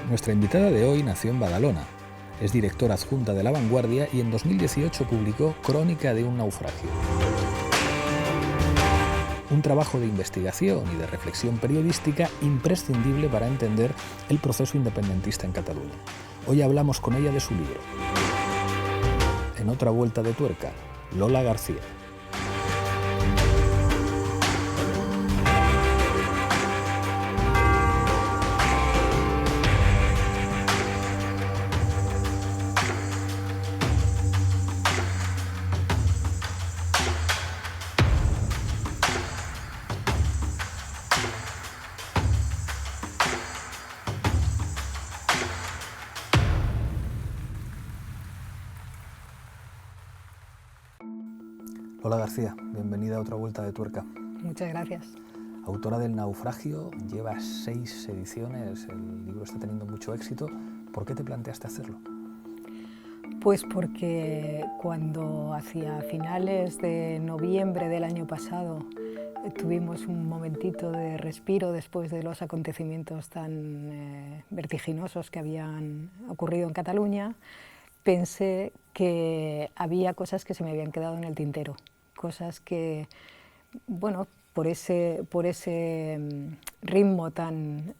Nuestra invitada de hoy nació en Badalona. Es directora adjunta de La Vanguardia y en 2018 publicó Crónica de un naufragio. Un trabajo de investigación y de reflexión periodística imprescindible para entender el proceso independentista en Cataluña. Hoy hablamos con ella de su libro. En otra vuelta de tuerca, Lola García. Lola García, bienvenida a otra vuelta de tuerca. Muchas gracias. Autora del Naufragio, lleva 6 ediciones, el libro está teniendo mucho éxito. ¿Por qué te planteaste hacerlo? Pues porque cuando hacia finales de noviembre del año pasado tuvimos un momentito de respiro después de los acontecimientos tan vertiginosos que habían ocurrido en Cataluña, pensé que había cosas que se me habían quedado en el tintero, cosas que, bueno, por ese ritmo tan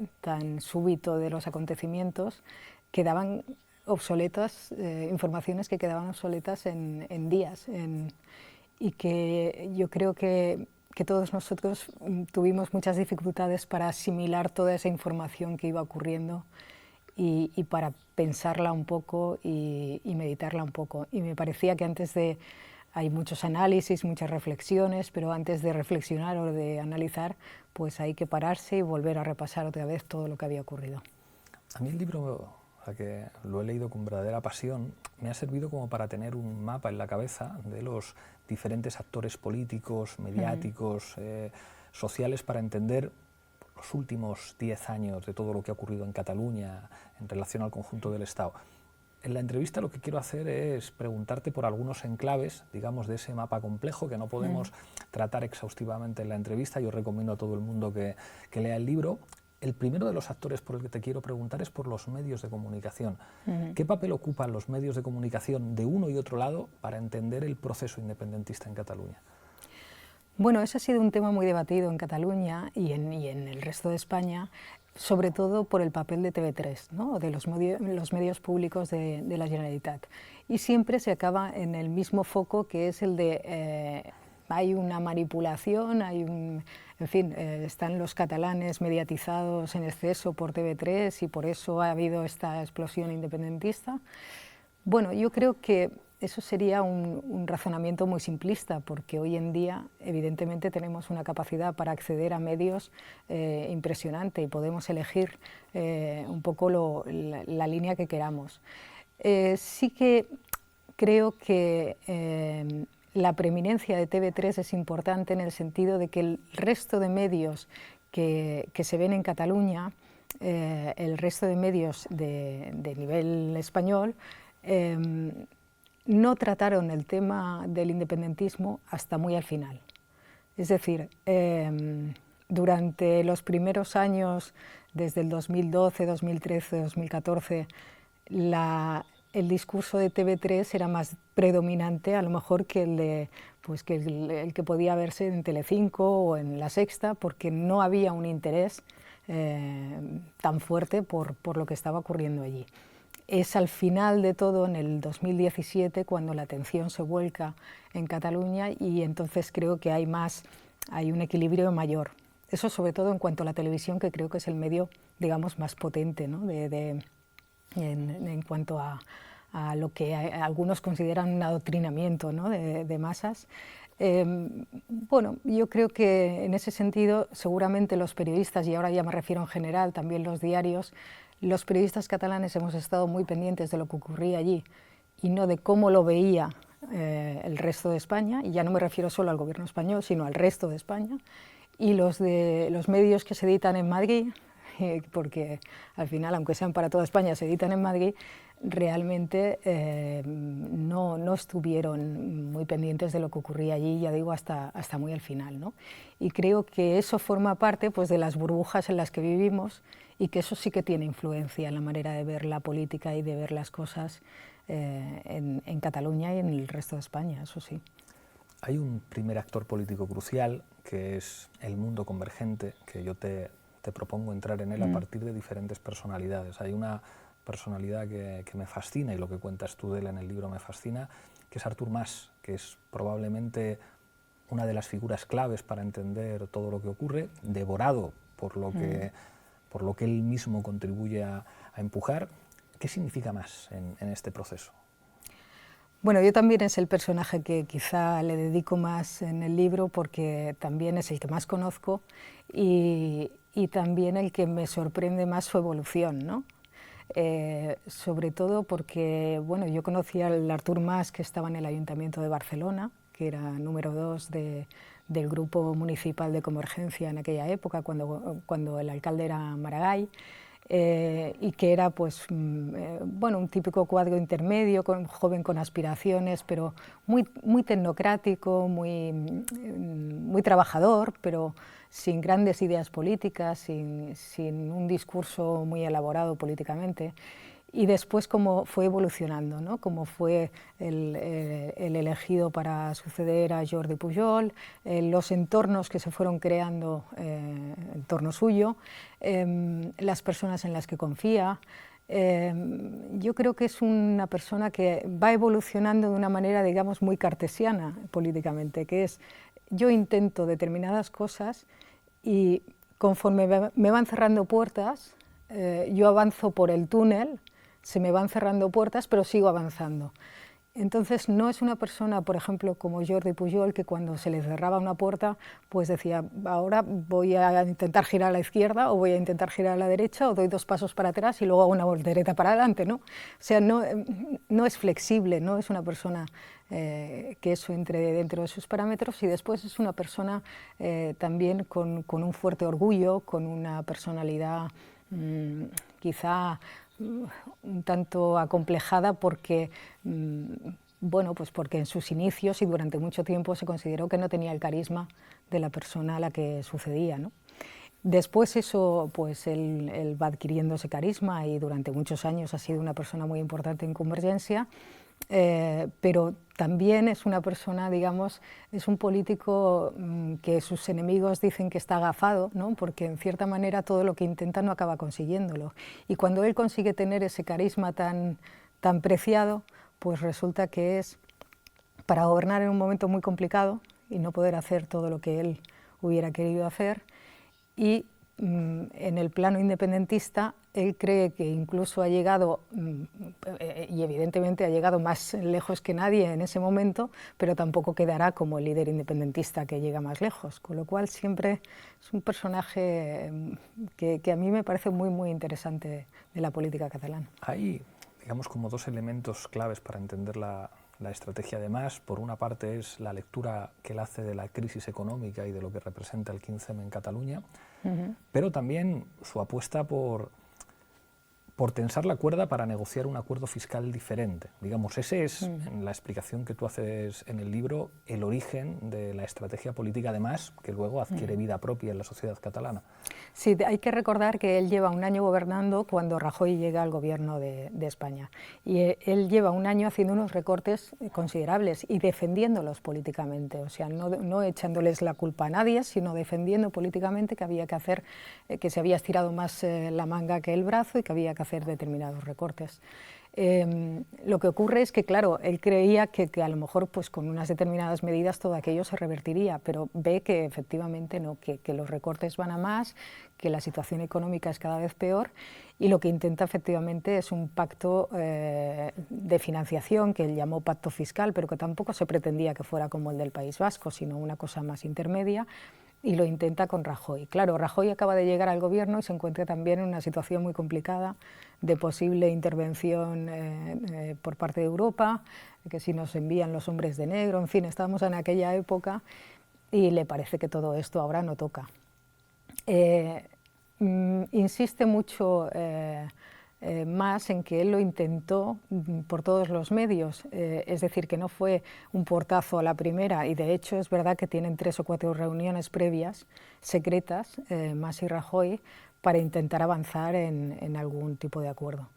súbito de los acontecimientos, quedaban obsoletas, informaciones que quedaban obsoletas en días, y que yo creo que todos nosotros tuvimos muchas dificultades para asimilar toda esa información que iba ocurriendo y para pensarla un poco y meditarla un poco. Y me parecía que hay muchos análisis, muchas reflexiones, pero antes de reflexionar o de analizar, pues hay que pararse y volver a repasar otra vez todo lo que había ocurrido. A mí el libro, que lo he leído con verdadera pasión, me ha servido como para tener un mapa en la cabeza de los diferentes actores políticos, mediáticos, sociales, para entender los últimos 10 años de todo lo que ha ocurrido en Cataluña en relación al conjunto del Estado. En la entrevista lo que quiero hacer es preguntarte por algunos enclaves, digamos, de ese mapa complejo que no podemos tratar exhaustivamente en la entrevista. Yo recomiendo a todo el mundo que lea el libro. El primero de los actores por el que te quiero preguntar es por los medios de comunicación. ¿Qué papel ocupan los medios de comunicación de uno y otro lado para entender el proceso independentista en Cataluña? Bueno, ese ha sido un tema muy debatido en Cataluña y en el resto de España, sobre todo por el papel de TV3, ¿no? De los medios públicos de la Generalitat. Y siempre se acaba en el mismo foco, que es el de hay una manipulación, en fin, están los catalanes mediatizados en exceso por TV3 y por eso ha habido esta explosión independentista. Bueno, yo creo que eso sería un razonamiento muy simplista, porque hoy en día evidentemente tenemos una capacidad para acceder a medios impresionante y podemos elegir un poco la línea que queramos. Sí que creo que la preeminencia de TV3 es importante en el sentido de que el resto de medios que se ven en Cataluña, el resto de medios de nivel español, no trataron el tema del independentismo hasta muy al final. Es decir, durante los primeros años, desde el 2012, 2013, 2014, el discurso de TV3 era más predominante, a lo mejor, que el que podía verse en Telecinco o en La Sexta, porque no había un interés tan fuerte por lo que estaba ocurriendo allí. Es al final de todo, en el 2017, cuando la atención se vuelca en Cataluña y entonces creo que hay un equilibrio mayor. Eso sobre todo en cuanto a la televisión, que creo que es el medio, digamos, más potente, ¿no? en cuanto a lo que algunos consideran un adoctrinamiento, ¿no? de masas. Bueno, yo creo que en ese sentido seguramente los periodistas, y ahora ya me refiero en general, también los diarios, los periodistas catalanes hemos estado muy pendientes de lo que ocurría allí y no de cómo lo veía el resto de España, y ya no me refiero solo al gobierno español, sino al resto de España, y los medios que se editan en Madrid porque al final, aunque sean para toda España, se editan en Madrid, realmente no estuvieron muy pendientes de lo que ocurría allí, ya digo, hasta muy al final, ¿no? Y creo que eso forma parte, pues, de las burbujas en las que vivimos, y que eso sí que tiene influencia en la manera de ver la política y de ver las cosas en Cataluña y en el resto de España, eso sí. Hay un primer actor político crucial, que es el mundo convergente, que yo te propongo entrar en él a partir de diferentes personalidades. Hay una personalidad que me fascina, y lo que cuentas tú de él en el libro me fascina, que es Artur Mas, que es probablemente una de las figuras claves para entender todo lo que ocurre, devorado por lo que él mismo contribuye a empujar. ¿Qué significa Mas en este proceso? Bueno, yo también es el personaje que quizá le dedico más en el libro, porque también es el que más conozco y también el que me sorprende más su evolución, ¿no? Sobre todo porque, bueno, yo conocí al Artur Mas, que estaba en el Ayuntamiento de Barcelona, que era número 2 del grupo municipal de Convergencia en aquella época, cuando el alcalde era Maragall, y que era, pues, bueno, un típico cuadro intermedio, joven con aspiraciones, pero muy tecnocrático, muy trabajador, pero sin grandes ideas políticas, sin un discurso muy elaborado políticamente. Y después cómo fue evolucionando, ¿no? Cómo fue el elegido para suceder a Jordi Pujol, los entornos que se fueron creando en torno suyo, las personas en las que confía. Yo creo que es una persona que va evolucionando de una manera, digamos, muy cartesiana políticamente, que es: yo intento determinadas cosas y conforme me van cerrando puertas, yo avanzo por el túnel, se me van cerrando puertas, pero sigo avanzando. Entonces no es una persona, por ejemplo, como Jordi Pujol, que cuando se le cerraba una puerta, pues decía: ahora voy a intentar girar a la izquierda, o voy a intentar girar a la derecha, o doy 2 pasos para atrás y luego hago una voltereta para adelante, ¿no? O sea, no es flexible, no es una persona que eso entre dentro de sus parámetros, y después es una persona también con un fuerte orgullo, con una personalidad quizá un tanto acomplejada, porque bueno, pues porque en sus inicios y durante mucho tiempo se consideró que no tenía el carisma de la persona a la que sucedía, ¿no? Después eso, pues él va adquiriendo ese carisma, y durante muchos años ha sido una persona muy importante en Convergencia, pero también es una persona, digamos, es un político que sus enemigos dicen que está agafado, ¿no? Porque en cierta manera todo lo que intenta no acaba consiguiéndolo. Y cuando él consigue tener ese carisma tan preciado, pues resulta que es para gobernar en un momento muy complicado y no poder hacer todo lo que él hubiera querido hacer. Y en el plano independentista, él cree que incluso ha llegado, y evidentemente ha llegado más lejos que nadie en ese momento, pero tampoco quedará como el líder independentista que llega más lejos, con lo cual siempre es un personaje que a mí me parece muy interesante de la política catalana. Hay, digamos, como 2 elementos claves para entender la estrategia de Mas. Por una parte es la lectura que él hace de la crisis económica y de lo que representa el 15M en Cataluña, pero también su apuesta por tensar la cuerda para negociar un acuerdo fiscal diferente. Digamos, ese es, en la explicación que tú haces en el libro, el origen de la estrategia política de Mas, que luego adquiere vida propia en la sociedad catalana. Sí, hay que recordar que él lleva un año gobernando cuando Rajoy llega al gobierno de España, y él lleva un año haciendo unos recortes considerables y defendiéndolos políticamente, o sea, no echándoles la culpa a nadie, sino defendiendo políticamente que había que hacer, que se había estirado más la manga que el brazo y que había que hacer determinados recortes. Lo que ocurre es que, claro, él creía que a lo mejor, pues, con unas determinadas medidas todo aquello se revertiría, pero ve que efectivamente no, que los recortes van a más, que la situación económica es cada vez peor, y lo que intenta efectivamente es un pacto de financiación, que él llamó pacto fiscal, pero que tampoco se pretendía que fuera como el del País Vasco, sino una cosa más intermedia, y lo intenta con Rajoy. Claro, Rajoy acaba de llegar al gobierno y se encuentra también en una situación muy complicada de posible intervención por parte de Europa, que si nos envían los hombres de negro, en fin, estábamos en aquella época y le parece que todo esto ahora no toca. insiste mucho más en que él lo intentó por todos los medios, es decir, que no fue un portazo a la primera, y de hecho es verdad que tienen 3 o 4 reuniones previas, secretas, Mas y Rajoy, para intentar avanzar en algún tipo de acuerdo.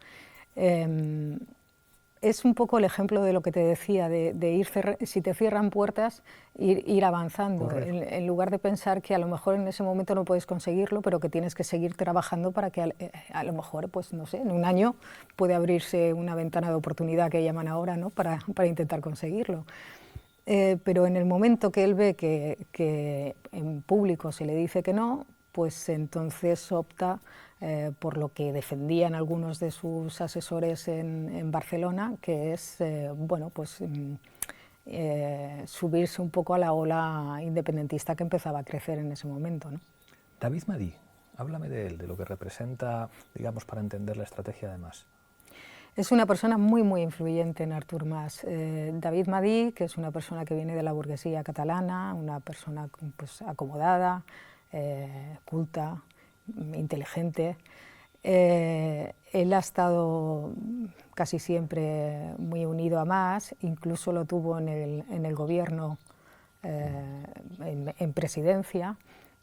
Es un poco el ejemplo de lo que te decía, de ir si te cierran puertas, ir avanzando, en lugar de pensar que a lo mejor en ese momento no puedes conseguirlo, pero que tienes que seguir trabajando para que a lo mejor, pues no sé, en un año puede abrirse una ventana de oportunidad que llaman ahora, ¿no?, para intentar conseguirlo. Pero en el momento que él ve que en público se le dice que no, pues entonces opta por lo que defendían algunos de sus asesores en Barcelona, que es bueno, pues, subirse un poco a la ola independentista que empezaba a crecer en ese momento, ¿no? David Madí, háblame de él, de lo que representa, digamos, para entender la estrategia de Mas. Es una persona muy, muy influyente en Artur Mas. David Madí, que es una persona que viene de la burguesía catalana, una persona, pues, acomodada, culta, inteligente. Él ha estado casi siempre muy unido a Mas, incluso lo tuvo en el gobierno, en presidencia.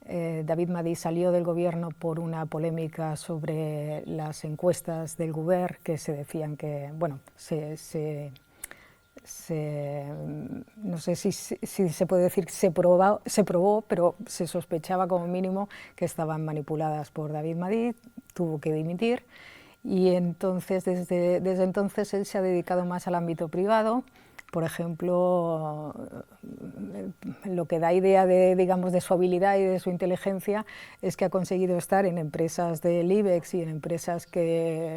David Madí salió del gobierno por una polémica sobre las encuestas del Govern, que se decían que, bueno, no sé si se puede decir que se probó, pero se sospechaba como mínimo que estaban manipuladas por David Madí, tuvo que dimitir, y entonces desde entonces él se ha dedicado más al ámbito privado. Por ejemplo, lo que da idea digamos, de su habilidad y de su inteligencia es que ha conseguido estar en empresas del IBEX y en empresas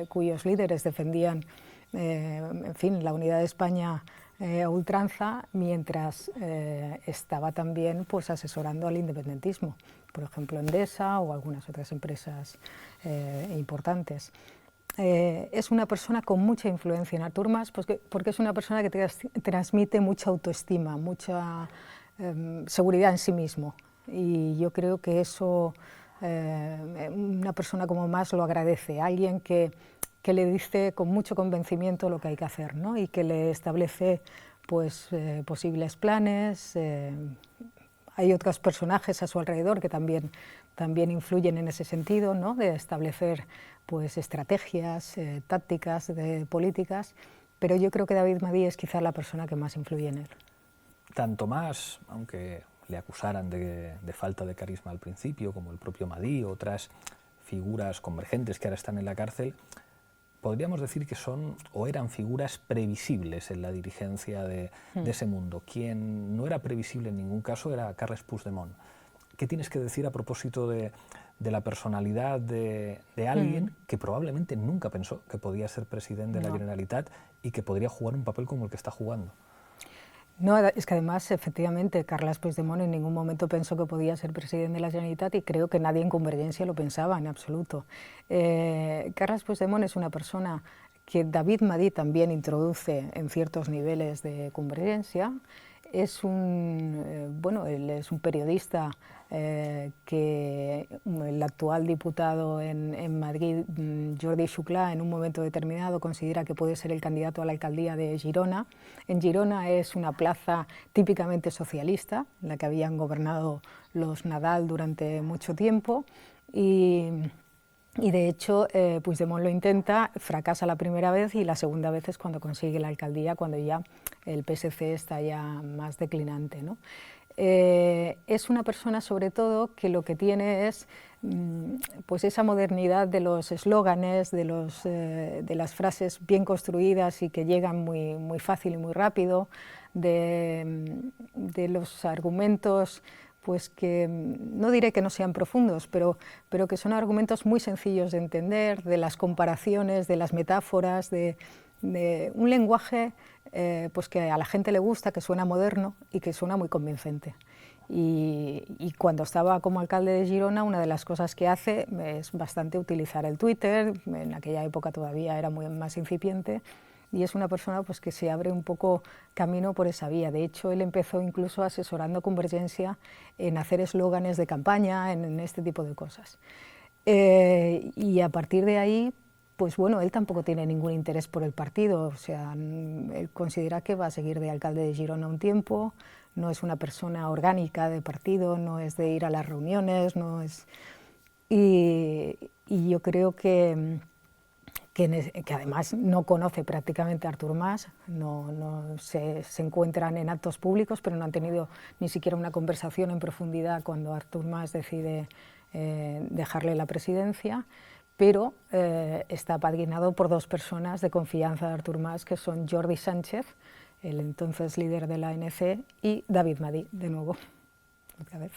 cuyos líderes defendían, en fin, la unidad de España a ultranza, mientras estaba también, pues, asesorando al independentismo, por ejemplo Endesa o algunas otras empresas importantes. Es una persona con mucha influencia en Artur Mas, porque es una persona que te transmite mucha autoestima, mucha seguridad en sí mismo, y yo creo que eso una persona como Mas lo agradece, alguien que le dice con mucho convencimiento lo que hay que hacer, ¿no?, y que le establece, pues, posibles planes. Hay otros personajes a su alrededor que también influyen en ese sentido, ¿no?, de establecer, pues, estrategias, tácticas, políticas, pero yo creo que David Madí es quizá la persona que más influye en él. Tanto Mas, aunque le acusaran de falta de carisma al principio, como el propio Madí, otras figuras convergentes que ahora están en la cárcel, podríamos decir que son o eran figuras previsibles en la dirigencia de ese mundo. Quien no era previsible en ningún caso era Carles Puigdemont. ¿Qué tienes que decir a propósito de la personalidad de alguien que probablemente nunca pensó que podía ser presidente de la Generalitat y que podría jugar un papel como el que está jugando? No, es que además, efectivamente, Carles Puigdemont en ningún momento pensó que podía ser presidente de la Generalitat, y creo que nadie en Convergencia lo pensaba en absoluto. Carles Puigdemont es una persona que David Madí también introduce en ciertos niveles de Convergencia. Es bueno, él es un periodista que el actual diputado en Madrid, Jordi Xuclà, en un momento determinado considera que puede ser el candidato a la alcaldía de Girona. En Girona es una plaza típicamente socialista, en la que habían gobernado los Nadal durante mucho tiempo, y de hecho Puigdemont lo intenta, fracasa la primera vez, y la segunda vez es cuando consigue la alcaldía, cuando ya el PSC está ya más declinante, ¿no? Es una persona, sobre todo, que lo que tiene es, pues, esa modernidad de los eslóganes, de las frases bien construidas y que llegan muy fácil y muy rápido, de los argumentos, pues, que no diré que no sean profundos, pero que son argumentos muy sencillos de entender, de las comparaciones, de las metáforas, de un lenguaje pues, que a la gente le gusta, que suena moderno y que suena muy convincente. Y cuando estaba como alcalde de Girona, una de las cosas que hace es bastante utilizar el Twitter. En aquella época todavía era más incipiente, y es una persona, pues, que se abre un poco camino por esa vía. De hecho, él empezó incluso asesorando Convergencia en hacer eslóganes de campaña, en este tipo de cosas. Y a partir de ahí, pues bueno, él tampoco tiene ningún interés por el partido, o sea, él considera que va a seguir de alcalde de Girona un tiempo, no es una persona orgánica de partido, no es de ir a las reuniones, no es... Y yo creo que además no conoce prácticamente a Artur Mas, se encuentran en actos públicos, pero no han tenido ni siquiera una conversación en profundidad cuando Artur Mas decide dejarle la presidencia, pero está apadrinado por dos personas de confianza de Artur Mas, que son Jordi Sánchez, el entonces líder de la ANC, y David Madí, de nuevo, otra vez.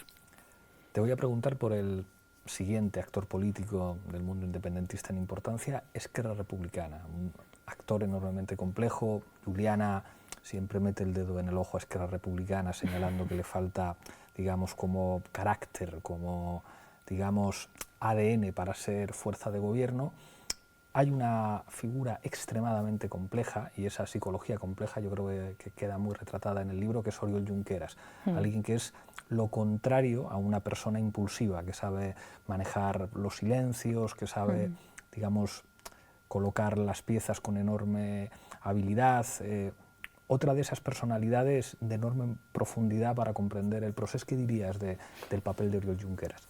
Te voy a preguntar por el siguiente actor político del mundo independentista en importancia, Esquerra Republicana, un actor enormemente complejo. Juliana siempre mete el dedo en el ojo a Esquerra Republicana, señalando que le falta, digamos, como carácter, como, digamos, ADN para ser fuerza de gobierno. Hay una figura extremadamente compleja, y esa psicología compleja yo creo que queda muy retratada en el libro, que es Oriol Junqueras, alguien que es lo contrario a una persona impulsiva, que sabe manejar los silencios, que sabe, digamos, colocar las piezas con enorme habilidad. Otra de esas personalidades de enorme profundidad para comprender el proceso. ¿Qué dirías del papel de Oriol Junqueras?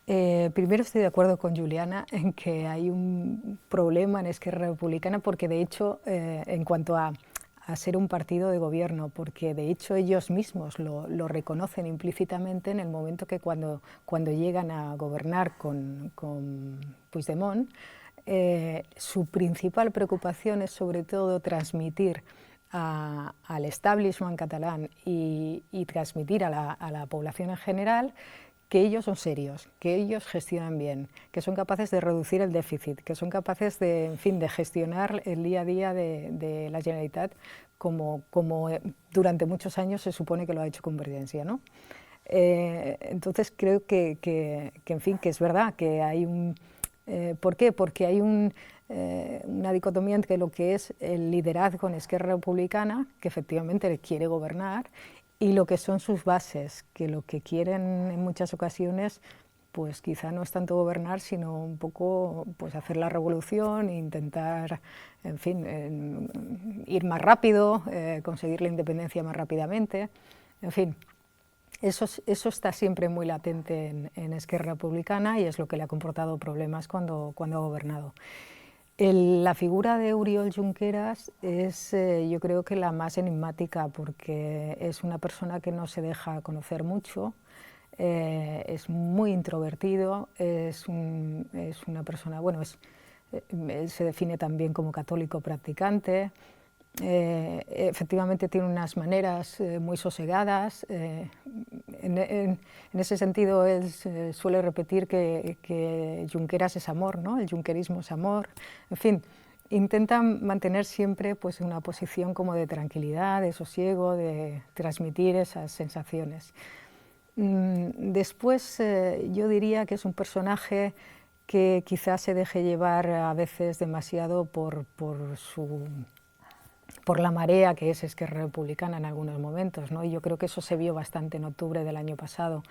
Primero estoy de acuerdo con Juliana en que hay un problema en Esquerra Republicana, porque de hecho, en cuanto a ser un partido de gobierno, porque de hecho ellos mismos lo reconocen implícitamente en el momento que cuando llegan a gobernar con Puigdemont, su principal preocupación es sobre todo transmitir al establishment catalán y transmitir a la población en general que ellos son serios, que ellos gestionan bien, que son capaces de reducir el déficit, que son capaces de, en fin, de gestionar el día a día de la Generalitat como durante muchos años se supone que lo ha hecho Convergencia, ¿no? Entonces creo que en fin, que es verdad que hay un... ¿Por qué? Porque hay una dicotomía entre lo que es el liderazgo en Esquerra Republicana, que efectivamente quiere gobernar, y lo que son sus bases, que lo que quieren en muchas ocasiones, pues quizá no es tanto gobernar, sino un poco pues hacer la revolución e intentar, en fin, ir más rápido, conseguir la independencia más rápidamente, en fin. Eso está siempre muy latente en Esquerra Republicana y es lo que le ha comportado problemas cuando ha gobernado. La figura de Oriol Junqueras es, yo creo que la más enigmática, porque es una persona que no se deja conocer mucho, es muy introvertido, es una persona, bueno, él se define también como católico practicante, efectivamente tiene unas maneras muy sosegadas. En ese sentido él suele repetir que Junqueras es amor, ¿no? El junquerismo es amor, en fin, intenta mantener siempre pues, una posición como de tranquilidad, de sosiego, de transmitir esas sensaciones. Después yo diría que es un personaje que quizás se deje llevar a veces demasiado por la marea que es Esquerra Republicana en algunos momentos, ¿no? Y yo creo que eso se vio bastante en octubre del año pasado.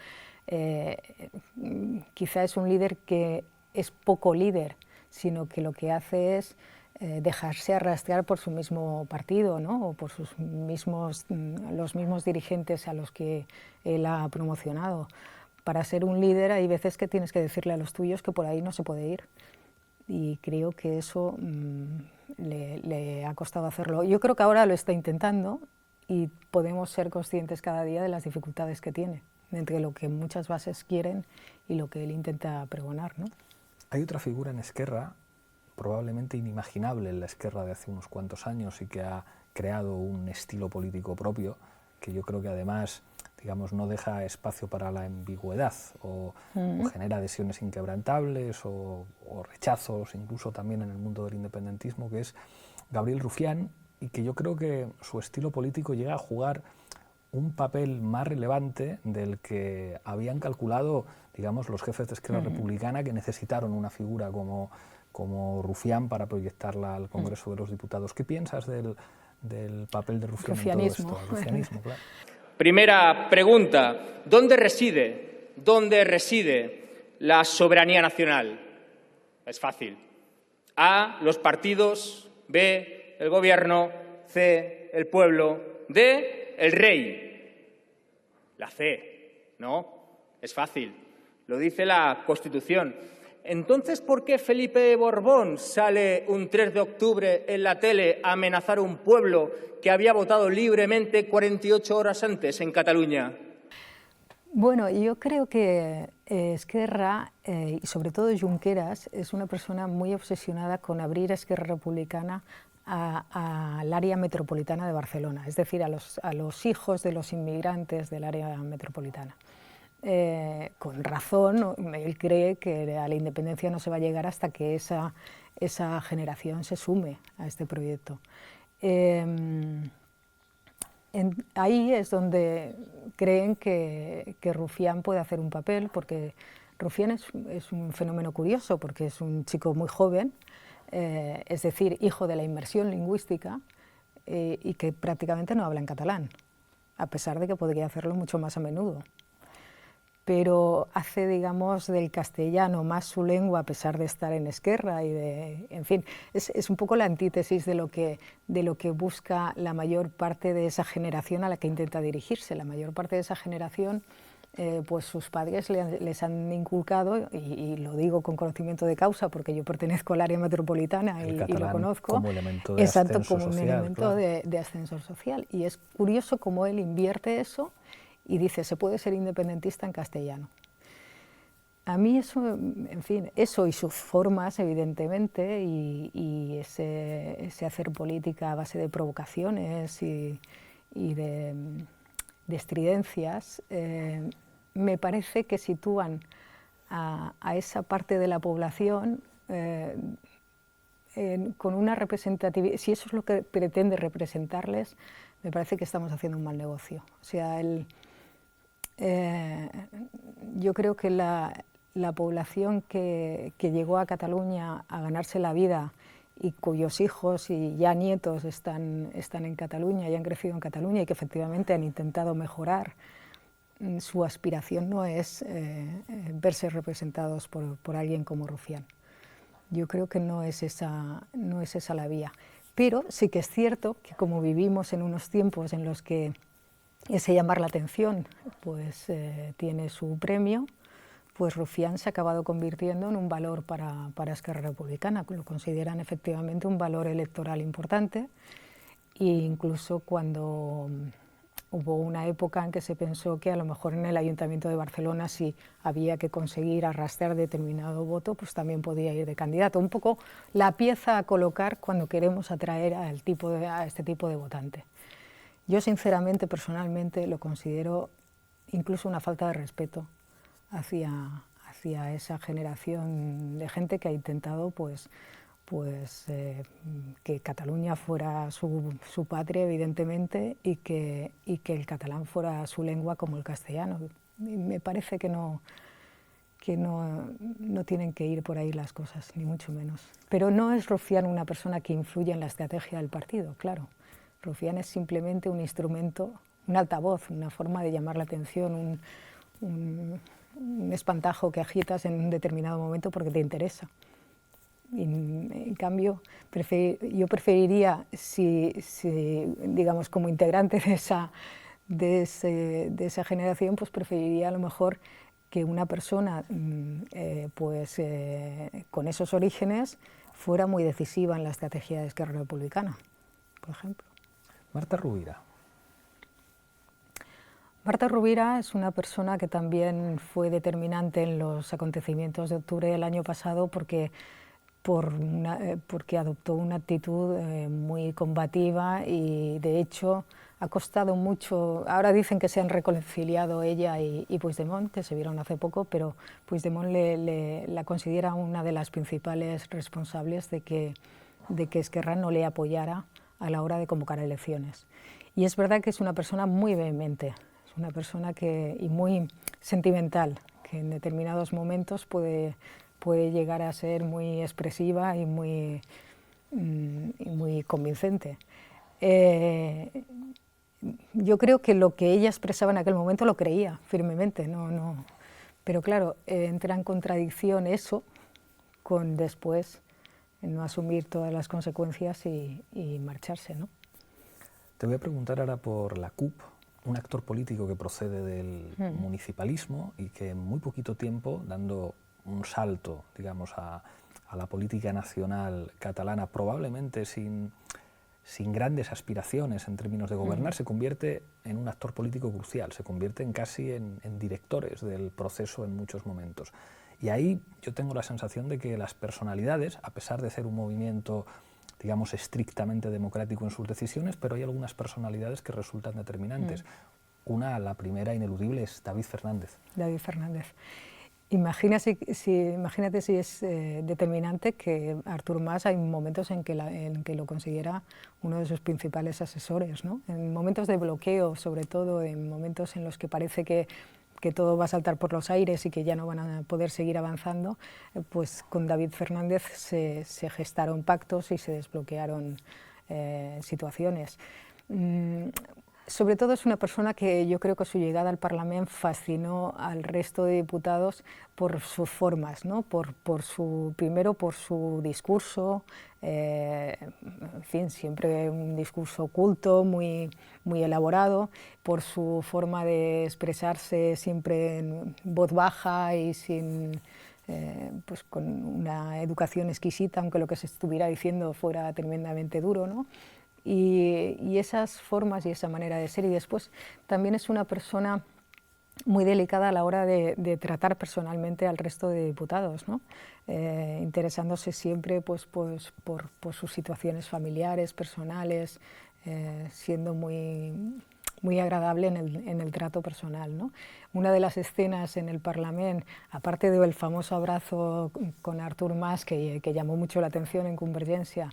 Quizá es un líder que es poco líder, sino que lo que hace es dejarse arrastrar por su mismo partido, ¿no? O por los mismos dirigentes a los que él ha promocionado. Para ser un líder hay veces que tienes que decirle a los tuyos que por ahí no se puede ir. Y creo que eso le ha costado hacerlo. Yo creo que ahora lo está intentando y podemos ser conscientes cada día de las dificultades que tiene, entre lo que muchas bases quieren y lo que él intenta pregonar, ¿no? Hay otra figura en Esquerra, probablemente inimaginable en la Esquerra de hace unos cuantos años y que ha creado un estilo político propio, que yo creo que además, digamos, no deja espacio para la ambigüedad o genera adhesiones inquebrantables o rechazos, incluso también en el mundo del independentismo, que es Gabriel Rufián, y que yo creo que su estilo político llega a jugar un papel más relevante del que habían calculado, digamos, los jefes de Esquerra Republicana, que necesitaron una figura como Rufián para proyectarla al Congreso de los Diputados. ¿Qué piensas del papel de Rufián en todo esto? Rufianismo, claro. Primera pregunta, ¿dónde reside la soberanía nacional? Es fácil. A, los partidos, B, el gobierno, C, el pueblo, D, el rey. La C, ¿no? Es fácil. Lo dice la Constitución. Entonces, ¿por qué Felipe de Borbón sale un 3 de octubre en la tele a amenazar a un pueblo que había votado libremente 48 horas antes en Cataluña? Bueno, yo creo que Esquerra, y sobre todo Junqueras, es una persona muy obsesionada con abrir Esquerra Republicana al área metropolitana de Barcelona, es decir, a los hijos de los inmigrantes del área metropolitana. Con razón, él cree que a la independencia no se va a llegar hasta que esa generación se sume a este proyecto. Ahí es donde creen que Rufián puede hacer un papel, porque Rufián es un fenómeno curioso, porque es un chico muy joven, es decir, hijo de la inmersión lingüística, y que prácticamente no habla en catalán, a pesar de que podría hacerlo mucho más a menudo. Pero hace, digamos, del castellano más su lengua, a pesar de estar en Esquerra y en fin, es un poco la antítesis de lo que busca la mayor parte de esa generación a la que intenta dirigirse. La mayor parte de esa generación, pues sus padres les han inculcado, y lo digo con conocimiento de causa porque yo pertenezco al área metropolitana y lo conozco, como elemento de exacto, ascenso como un social, elemento claro. de ascensor social. Y es curioso cómo él invierte eso y dice, se puede ser independentista en castellano. A mí eso, en fin, eso y sus formas, evidentemente, y ese hacer política a base de provocaciones y de estridencias, me parece que sitúan a esa parte de la población con una representatividad. Si eso es lo que pretende representarles, me parece que estamos haciendo un mal negocio. O sea, yo creo que la población que llegó a Cataluña a ganarse la vida y cuyos hijos y ya nietos están en Cataluña y han crecido en Cataluña y que efectivamente han intentado mejorar, su aspiración no es verse representados por alguien como Rufián. Yo creo que no es esa la vía. Pero sí que es cierto que como vivimos en unos tiempos en los que ese llamar la atención pues, tiene su premio, pues Rufián se ha acabado convirtiendo en un valor para Esquerra Republicana. Lo consideran efectivamente un valor electoral importante, e incluso cuando hubo una época en que se pensó que a lo mejor en el Ayuntamiento de Barcelona, si había que conseguir arrastrar determinado voto, pues también podía ir de candidato. Un poco la pieza a colocar cuando queremos atraer a este tipo de votante. Yo sinceramente, personalmente, lo considero incluso una falta de respeto hacia esa generación de gente que ha intentado que Cataluña fuera su patria, evidentemente, y que el catalán fuera su lengua como el castellano. Y me parece que no tienen que ir por ahí las cosas, ni mucho menos. Pero no es Rufián una persona que influye en la estrategia del partido, claro. Rufián es simplemente un instrumento, un altavoz, una forma de llamar la atención, un espantajo que agitas en un determinado momento porque te interesa. Y, en cambio, yo preferiría, si digamos, como integrante de esa generación, pues preferiría a lo mejor que una persona con esos orígenes fuera muy decisiva en la estrategia de Esquerra Republicana, por ejemplo. Marta Rovira. Marta Rovira es una persona que también fue determinante en los acontecimientos de octubre del año pasado porque adoptó una actitud muy combativa y de hecho ha costado mucho. Ahora dicen que se han reconciliado ella y Puigdemont, que se vieron hace poco, pero Puigdemont la considera una de las principales responsables de que Esquerra no le apoyara a la hora de convocar elecciones. Y es verdad que es una persona muy vehemente, es una persona y muy sentimental, que en determinados momentos puede llegar a ser muy expresiva y muy convincente. Yo creo que lo que ella expresaba en aquel momento lo creía firmemente, Pero claro, entra en contradicción eso con después no asumir todas las consecuencias y marcharse, ¿no? Te voy a preguntar ahora por la CUP, un actor político que procede del municipalismo y que en muy poquito tiempo, dando un salto, digamos, a la política nacional catalana, probablemente sin grandes aspiraciones en términos de gobernar, se convierte en un actor político crucial, se convierte casi en directores del proceso en muchos momentos. Y ahí yo tengo la sensación de que las personalidades, a pesar de ser un movimiento, digamos, estrictamente democrático en sus decisiones, pero hay algunas personalidades que resultan determinantes. La primera ineludible es David Fernández. David Fernández. Imagínate si es determinante que Artur Mas hay momentos en que lo considera uno de sus principales asesores, ¿no? En momentos de bloqueo, sobre todo, en momentos en los que parece que todo va a saltar por los aires y que ya no van a poder seguir avanzando, pues con David Fernández se gestaron pactos y se desbloquearon situaciones. Sobre todo es una persona que yo creo que su llegada al Parlamento fascinó al resto de diputados por sus formas, ¿no? Primero por su discurso, en fin, siempre un discurso culto, muy elaborado, por su forma de expresarse siempre en voz baja y pues con una educación exquisita, aunque lo que se estuviera diciendo fuera tremendamente duro, ¿no? Y esas formas y esa manera de ser, y después también es una persona muy delicada a la hora de tratar personalmente al resto de diputados, ¿no? Interesándose siempre pues, por sus situaciones familiares, personales, siendo muy agradable en el trato personal, ¿no? Una de las escenas en el Parlamento, aparte del famoso abrazo con Artur Mas, que llamó mucho la atención en Convergencia,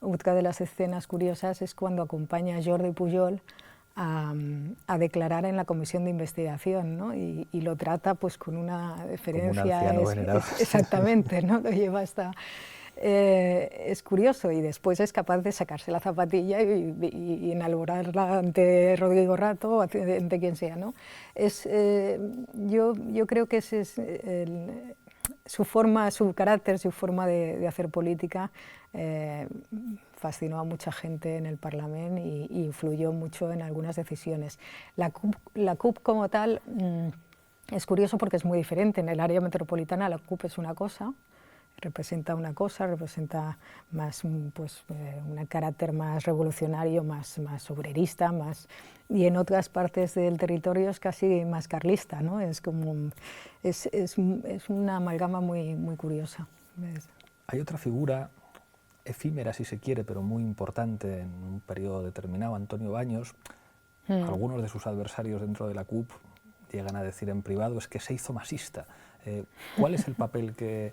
otra de las escenas curiosas es cuando acompaña a Jordi Pujol a declarar en la comisión de investigación, ¿no? Y lo trata pues con una deferencia. Como un anciano venerado. Exactamente, ¿no? Lo lleva hasta... es curioso, y después es capaz de sacarse la zapatilla y enalborarla ante Rodrigo Rato o ante quien sea, ¿no? Yo creo que ese es su forma, su carácter, su forma de hacer política. Fascinó a mucha gente en el Parlamento y influyó mucho en algunas decisiones. La CUP como tal es curioso porque es muy diferente. En el área metropolitana la CUP es una cosa, representa más pues, un carácter más revolucionario, más obrerista, y en otras partes del territorio es casi más carlista, ¿no? Es una amalgama muy curiosa. Hay otra figura efímera, si se quiere, pero muy importante en un periodo determinado, Antonio Baños. Algunos de sus adversarios dentro de la CUP llegan a decir en privado es que se hizo masista. ¿Cuál es el papel que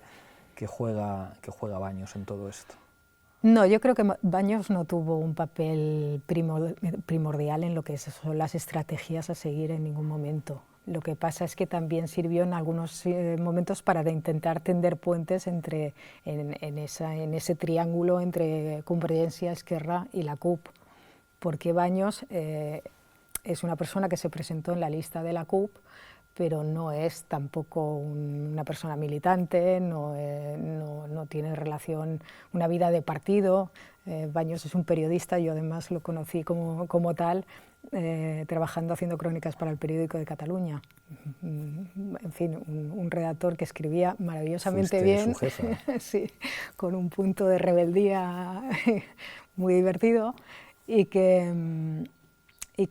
juega Baños en todo esto? No, yo creo que Baños no tuvo un papel primordial en lo que son las estrategias a seguir en ningún momento. Lo que pasa es que también sirvió en algunos momentos para intentar tender puentes en ese triángulo entre Convergencia, Esquerra y la CUP, porque Baños es una persona que se presentó en la lista de la CUP, pero no es tampoco una persona militante, no tiene una vida de partido. Baños es un periodista, yo además lo conocí como tal, trabajando haciendo crónicas para el Periódico de Cataluña. En fin, un redactor que escribía maravillosamente bien, su jefa. Sí, con un punto de rebeldía muy divertido, y que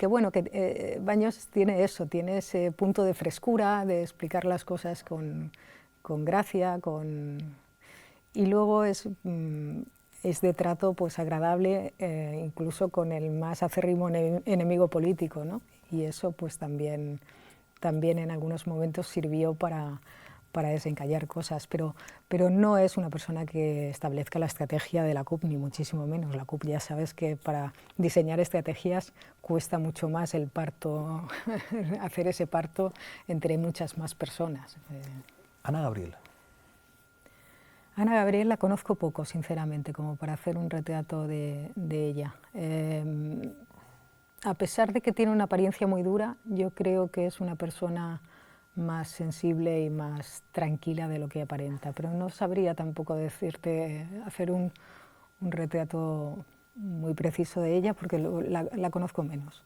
bueno, Baños tiene ese punto de frescura, de explicar las cosas con gracia, y luego es de trato pues agradable, incluso con el más acérrimo enemigo político, ¿no? Y eso pues también en algunos momentos sirvió para desencallar cosas, pero no es una persona que establezca la estrategia de la CUP, ni muchísimo menos. La CUP, ya sabes que para diseñar estrategias cuesta mucho más el parto, hacer ese parto entre muchas más personas. Ana Gabriel. Ana Gabriel la conozco poco, sinceramente, como para hacer un retrato de ella. A pesar de que tiene una apariencia muy dura, yo creo que es una persona más sensible y más tranquila de lo que aparenta, pero no sabría tampoco decirte, hacer un retrato muy preciso de ella porque la conozco menos.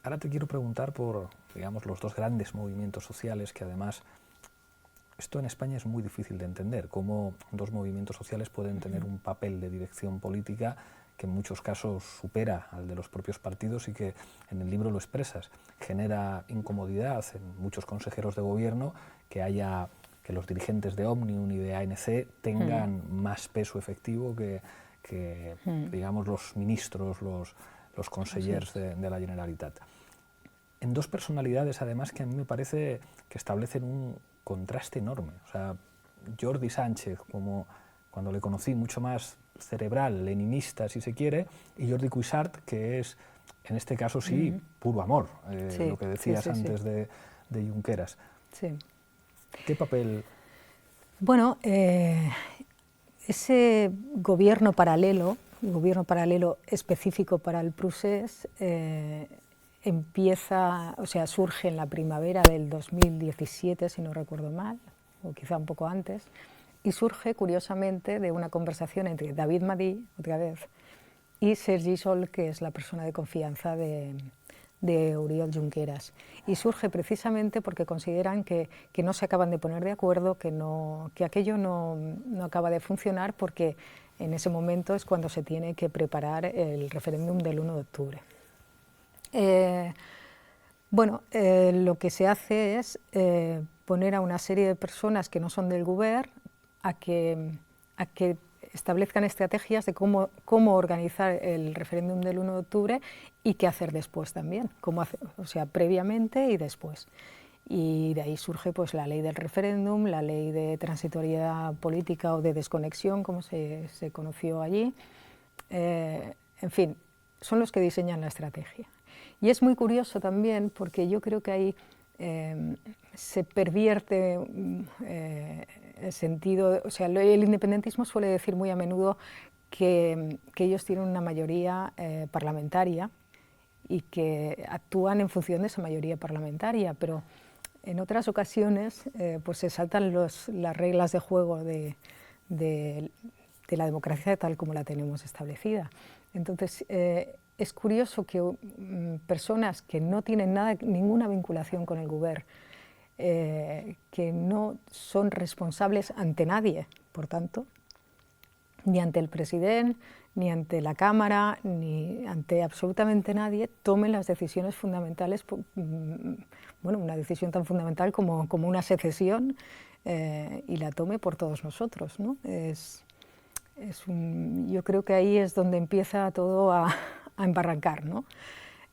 Ahora te quiero preguntar por, digamos, los dos grandes movimientos sociales que además, esto en España es muy difícil de entender, cómo dos movimientos sociales pueden tener un papel de dirección política que en muchos casos supera al de los propios partidos y que en el libro lo expresas. Genera incomodidad en muchos consejeros de gobierno que los dirigentes de Òmnium y de ANC tengan más peso efectivo que digamos, los ministros, los consellers de la Generalitat. En dos personalidades, además, que a mí me parece que establecen un contraste enorme. O sea, Jordi Sánchez, como cuando le conocí, mucho más cerebral, leninista, si se quiere, y Jordi Cuixart, que es, en este caso sí, puro amor, lo que decías antes de Junqueras. Sí. ¿Qué papel? Bueno, ese gobierno paralelo específico para el procés, surge en la primavera del 2017, si no recuerdo mal, o quizá un poco antes, y surge curiosamente de una conversación entre David Madí, otra vez, y Sergi Sol, que es la persona de confianza de Oriol Junqueras. Y surge precisamente porque consideran que no se acaban de poner de acuerdo, que aquello no acaba de funcionar, porque en ese momento es cuando se tiene que preparar el referéndum del 1 de octubre. Lo que se hace es poner a una serie de personas que no son del Govern a que establezcan estrategias de cómo organizar el referéndum del 1 de octubre y qué hacer después también, previamente y después. Y de ahí surge pues, la ley del referéndum, la ley de transitoriedad política o de desconexión, como se conoció allí. En fin, son los que diseñan la estrategia. Y es muy curioso también porque yo creo que ahí se pervierte el sentido, el independentismo suele decir muy a menudo que ellos tienen una mayoría parlamentaria y que actúan en función de esa mayoría parlamentaria, pero en otras ocasiones pues se saltan las reglas de juego de la democracia tal como la tenemos establecida. Entonces, es curioso que personas que no tienen ninguna vinculación con el Govern, que no son responsables ante nadie, por tanto, ni ante el presidente, ni ante la Cámara, ni ante absolutamente nadie, tomen las decisiones fundamentales, una decisión tan fundamental como una secesión, y la tome por todos nosotros, ¿no? Yo creo que ahí es donde empieza todo a embarrancar, ¿no?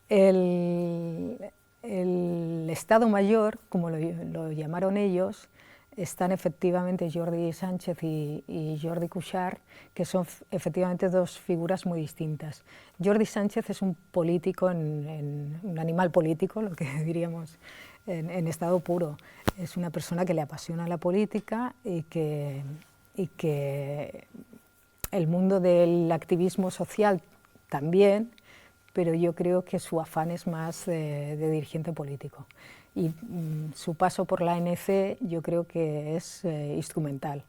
El Estado Mayor, como lo llamaron ellos, están efectivamente Jordi Sánchez y Jordi Cuixart, que son efectivamente dos figuras muy distintas. Jordi Sánchez es un político, un animal político, lo que diríamos en estado puro. Es una persona que le apasiona la política y que el mundo del activismo social también, pero yo creo que su afán es más de dirigente político. Y su paso por la ANC yo creo que es instrumental.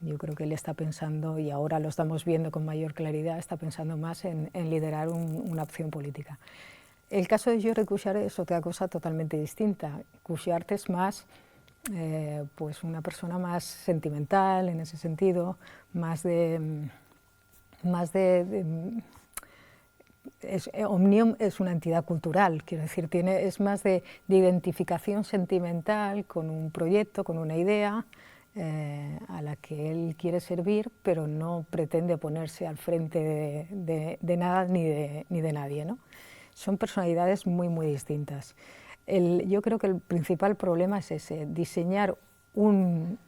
Yo creo que él está pensando, y ahora lo estamos viendo con mayor claridad, está pensando más en liderar una opción política. El caso de Jordi Cuixart es otra cosa totalmente distinta. Cuixart es más pues una persona más sentimental en ese sentido, Òmnium es una entidad cultural, quiero decir, es más de identificación sentimental con un proyecto, con una idea a la que él quiere servir, pero no pretende ponerse al frente de nada ni de nadie, ¿no? Son personalidades muy, muy distintas. Yo creo que el principal problema es ese, diseñar un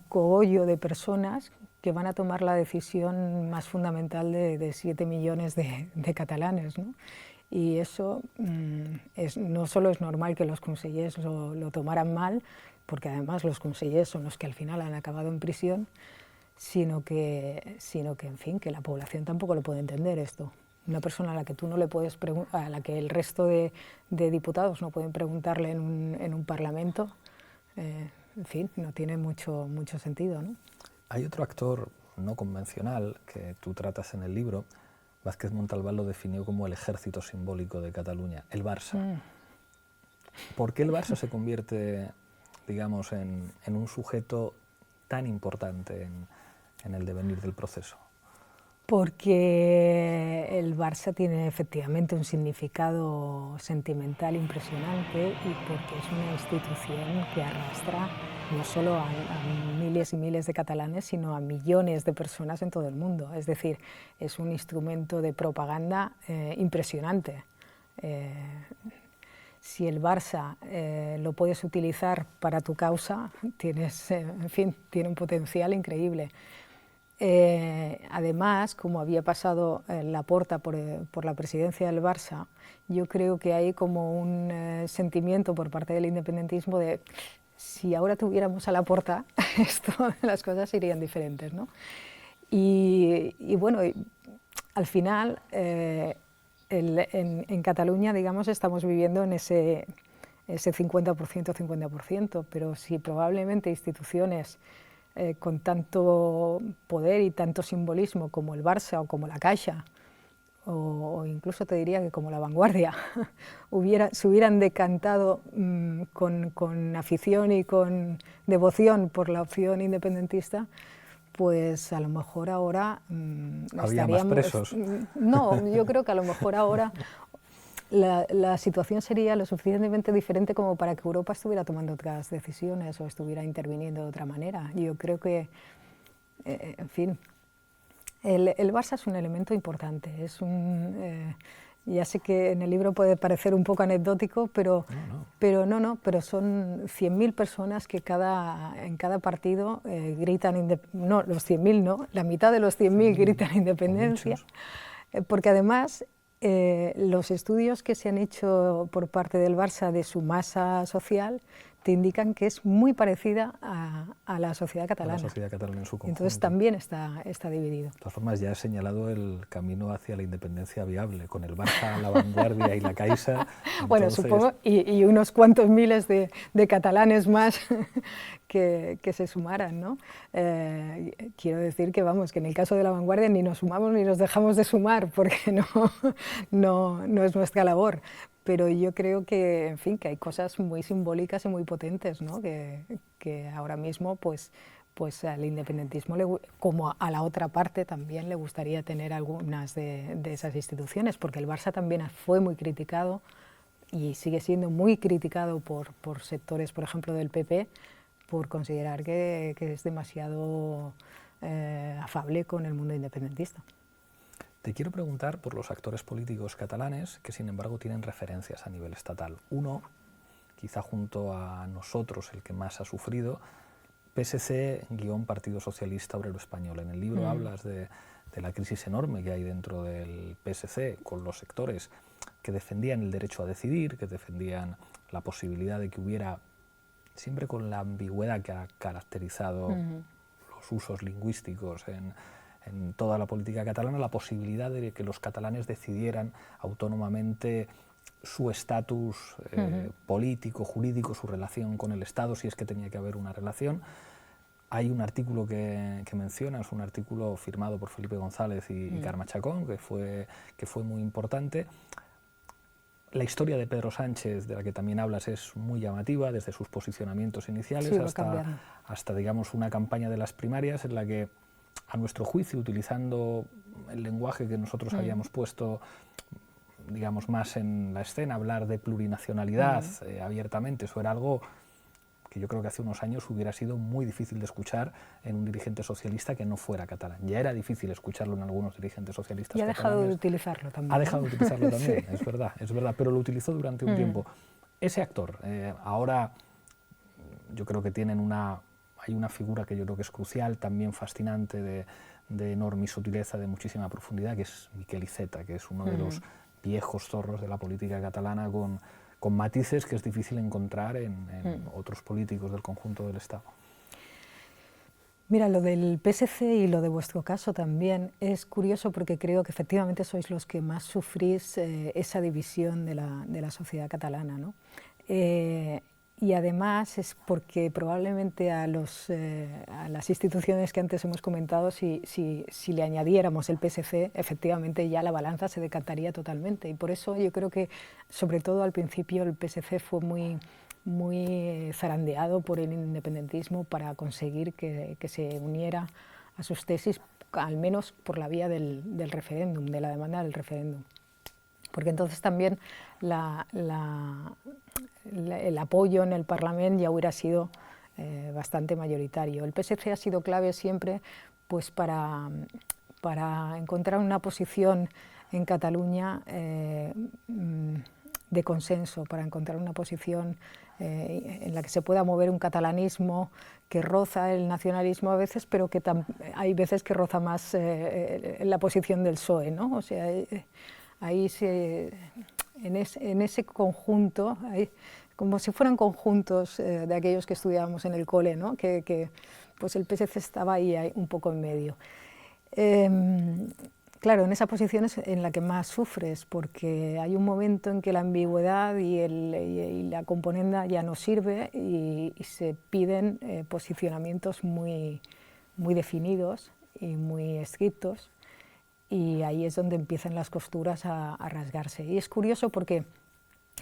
cogollo de personas que van a tomar la decisión más fundamental de 7 millones de catalanes, ¿no? Y eso no solo es normal que los consellers lo tomaran mal, porque además los consellers son los que al final han acabado en prisión, sino que en fin, que la población tampoco lo puede entender esto. una persona a la que tú no le puedes a la que el resto de diputados no pueden preguntarle en un parlamento, en fin, no tiene mucho sentido, ¿no? Hay otro actor no convencional que tú tratas en el libro. Vázquez Montalbán lo definió como el ejército simbólico de Cataluña, el Barça. ¿Por qué el Barça se convierte, digamos, en un sujeto tan importante en el devenir del proceso? Porque el Barça tiene efectivamente un significado sentimental impresionante y porque es una institución que arrastra no solo a miles y miles de catalanes, sino a millones de personas en todo el mundo. Es decir, es un instrumento de propaganda impresionante. Si el Barça lo puedes utilizar para tu causa, tienes, en fin, tiene un potencial increíble. Además, como había pasado Laporta por la presidencia del Barça, yo creo que hay como un sentimiento por parte del independentismo de si ahora tuviéramos a Laporta, las cosas serían diferentes, ¿no? Y bueno, al final, en Cataluña, digamos, estamos viviendo en ese 50%, pero si probablemente instituciones con tanto poder y tanto simbolismo como el Barça o como la Caixa, o incluso te diría que como la Vanguardia, se hubieran decantado con afición y con devoción por la opción independentista, pues a lo mejor ahora ¿Había más presos? No, yo creo que a lo mejor ahora la situación sería lo suficientemente diferente como para que Europa estuviera tomando otras decisiones o estuviera interviniendo de otra manera. Yo creo que, en fin, el Barça es un elemento importante. Ya sé que en el libro puede parecer un poco anecdótico, pero pero son 100.000 personas que en cada partido gritan, no, los 100.000 no, la mitad de los 100.000 gritan independencia, porque además los estudios que se han hecho por parte del Barça de su masa social te indican que es muy parecida a la sociedad catalana. A la sociedad catalana en su conjunto. Entonces también está dividido. De todas formas, ya he señalado el camino hacia la independencia viable, con el Barça, la Vanguardia y la Caixa. Bueno, supongo, y unos cuantos miles de catalanes más que se sumaran, ¿no? Quiero decir que, vamos, que en el caso de la Vanguardia ni nos sumamos ni nos dejamos de sumar, porque no es nuestra labor. Pero yo creo que, en fin, que hay cosas muy simbólicas y muy potentes, ¿no? que ahora mismo, pues al independentismo, como a la otra parte, también le gustaría tener algunas de esas instituciones, porque el Barça también fue muy criticado y sigue siendo muy criticado por sectores, por ejemplo, del PP, por considerar que es demasiado afable con el mundo independentista. Te quiero preguntar por los actores políticos catalanes que, sin embargo, tienen referencias a nivel estatal. Uno, quizá junto a nosotros, el que más ha sufrido, PSC-Partido Socialista Obrero Español. En el libro hablas de la crisis enorme que hay dentro del PSC con los sectores que defendían el derecho a decidir, que defendían la posibilidad de que hubiera, siempre con la ambigüedad que ha caracterizado los usos lingüísticos en toda la política catalana, la posibilidad de que los catalanes decidieran autónomamente su estatus político, jurídico, su relación con el Estado, si es que tenía que haber una relación. Hay un artículo que mencionas, un artículo firmado por Felipe González y Carme Chacón, que fue muy importante. La historia de Pedro Sánchez, de la que también hablas, es muy llamativa, desde sus posicionamientos iniciales hasta, digamos, una campaña de las primarias en la que, a nuestro juicio, utilizando el lenguaje que nosotros habíamos puesto, digamos, más en la escena, hablar de plurinacionalidad abiertamente, eso era algo que yo creo que hace unos años hubiera sido muy difícil de escuchar en un dirigente socialista que no fuera catalán. Ya era difícil escucharlo en algunos dirigentes socialistas catalanes. Y ha dejado de utilizarlo también. Ha dejado de utilizarlo también, sí. Es verdad, pero lo utilizó durante un tiempo. Ese actor, ahora yo creo que hay una figura que yo creo que es crucial, también fascinante, de enorme sutileza, de muchísima profundidad, que es Miquel Iceta, que es uno de los viejos zorros de la política catalana con matices que es difícil encontrar en otros políticos del conjunto del Estado. Mira, lo del PSC y lo de vuestro caso también es curioso porque creo que efectivamente sois los que más sufrís esa división de la sociedad catalana, ¿no? Y además es porque probablemente a las instituciones que antes hemos comentado, si le añadiéramos el PSC, efectivamente ya la balanza se decantaría totalmente. Y por eso yo creo que, sobre todo al principio, el PSC fue muy zarandeado por el independentismo para conseguir que se uniera a sus tesis, al menos por la vía del referéndum, de la demanda del referéndum. Porque entonces también el apoyo en el Parlamento ya hubiera sido bastante mayoritario. El PSC ha sido clave siempre pues, para encontrar una posición en Cataluña de consenso, para encontrar una posición en la que se pueda mover un catalanismo que roza el nacionalismo a veces, pero que hay veces que roza más la posición del PSOE, ¿no? O sea, ahí en ese conjunto, como si fueran conjuntos de aquellos que estudiábamos en el cole, ¿no? que pues el PSC estaba ahí un poco en medio. Claro, en esa posición es en la que más sufres, porque hay un momento en que la ambigüedad y la componenda ya no sirve y se piden posicionamientos muy definidos y muy estrictos, y ahí es donde empiezan las costuras a rasgarse. Y es curioso porque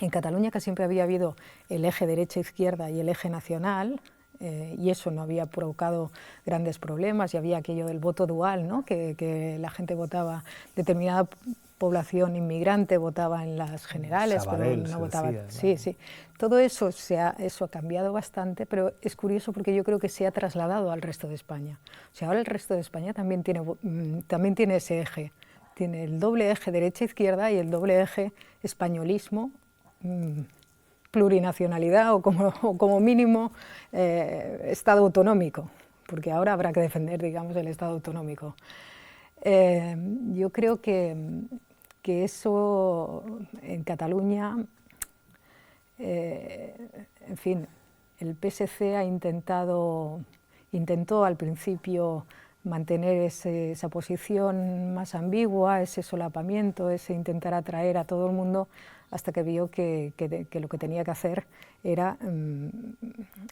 en Cataluña, que siempre había habido el eje derecha-izquierda y el eje nacional, y eso no había provocado grandes problemas, y había aquello del voto dual, ¿no? que la gente votaba, determinada población inmigrante votaba en las generales, Sabadell, pero no votaba. decía, ¿no? Sí, sí. Todo eso ha cambiado bastante, pero es curioso porque yo creo que se ha trasladado al resto de España. O sea, ahora el resto de España también tiene ese eje. Tiene el doble eje derecha-izquierda y el doble eje españolismo, plurinacionalidad o como mínimo Estado autonómico, porque ahora habrá que defender, digamos, el Estado autonómico. Yo creo que eso en Cataluña, en fin, el PSC intentó al principio mantener esa posición más ambigua, ese solapamiento, ese intentar atraer a todo el mundo, hasta que vio que lo que tenía que hacer era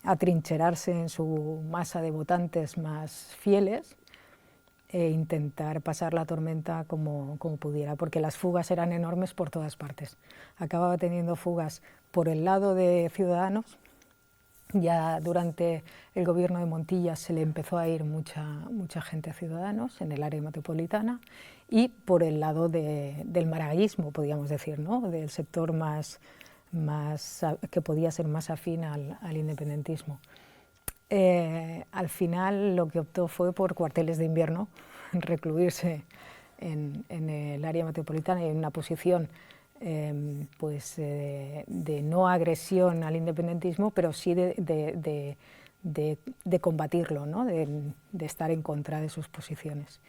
atrincherarse en su masa de votantes más fieles e intentar pasar la tormenta como pudiera, porque las fugas eran enormes por todas partes. Acababa teniendo fugas por el lado de Ciudadanos. Ya durante el gobierno de Montilla se le empezó a ir mucha gente a Ciudadanos en el área metropolitana, y por el lado del maragallísmo, podríamos decir, ¿no? Del sector que podía ser más afín al independentismo. Al final lo que optó fue por cuarteles de invierno, recluirse en el área metropolitana y en una posición de no agresión al independentismo, pero sí de combatirlo, ¿no? de estar en contra de sus posiciones.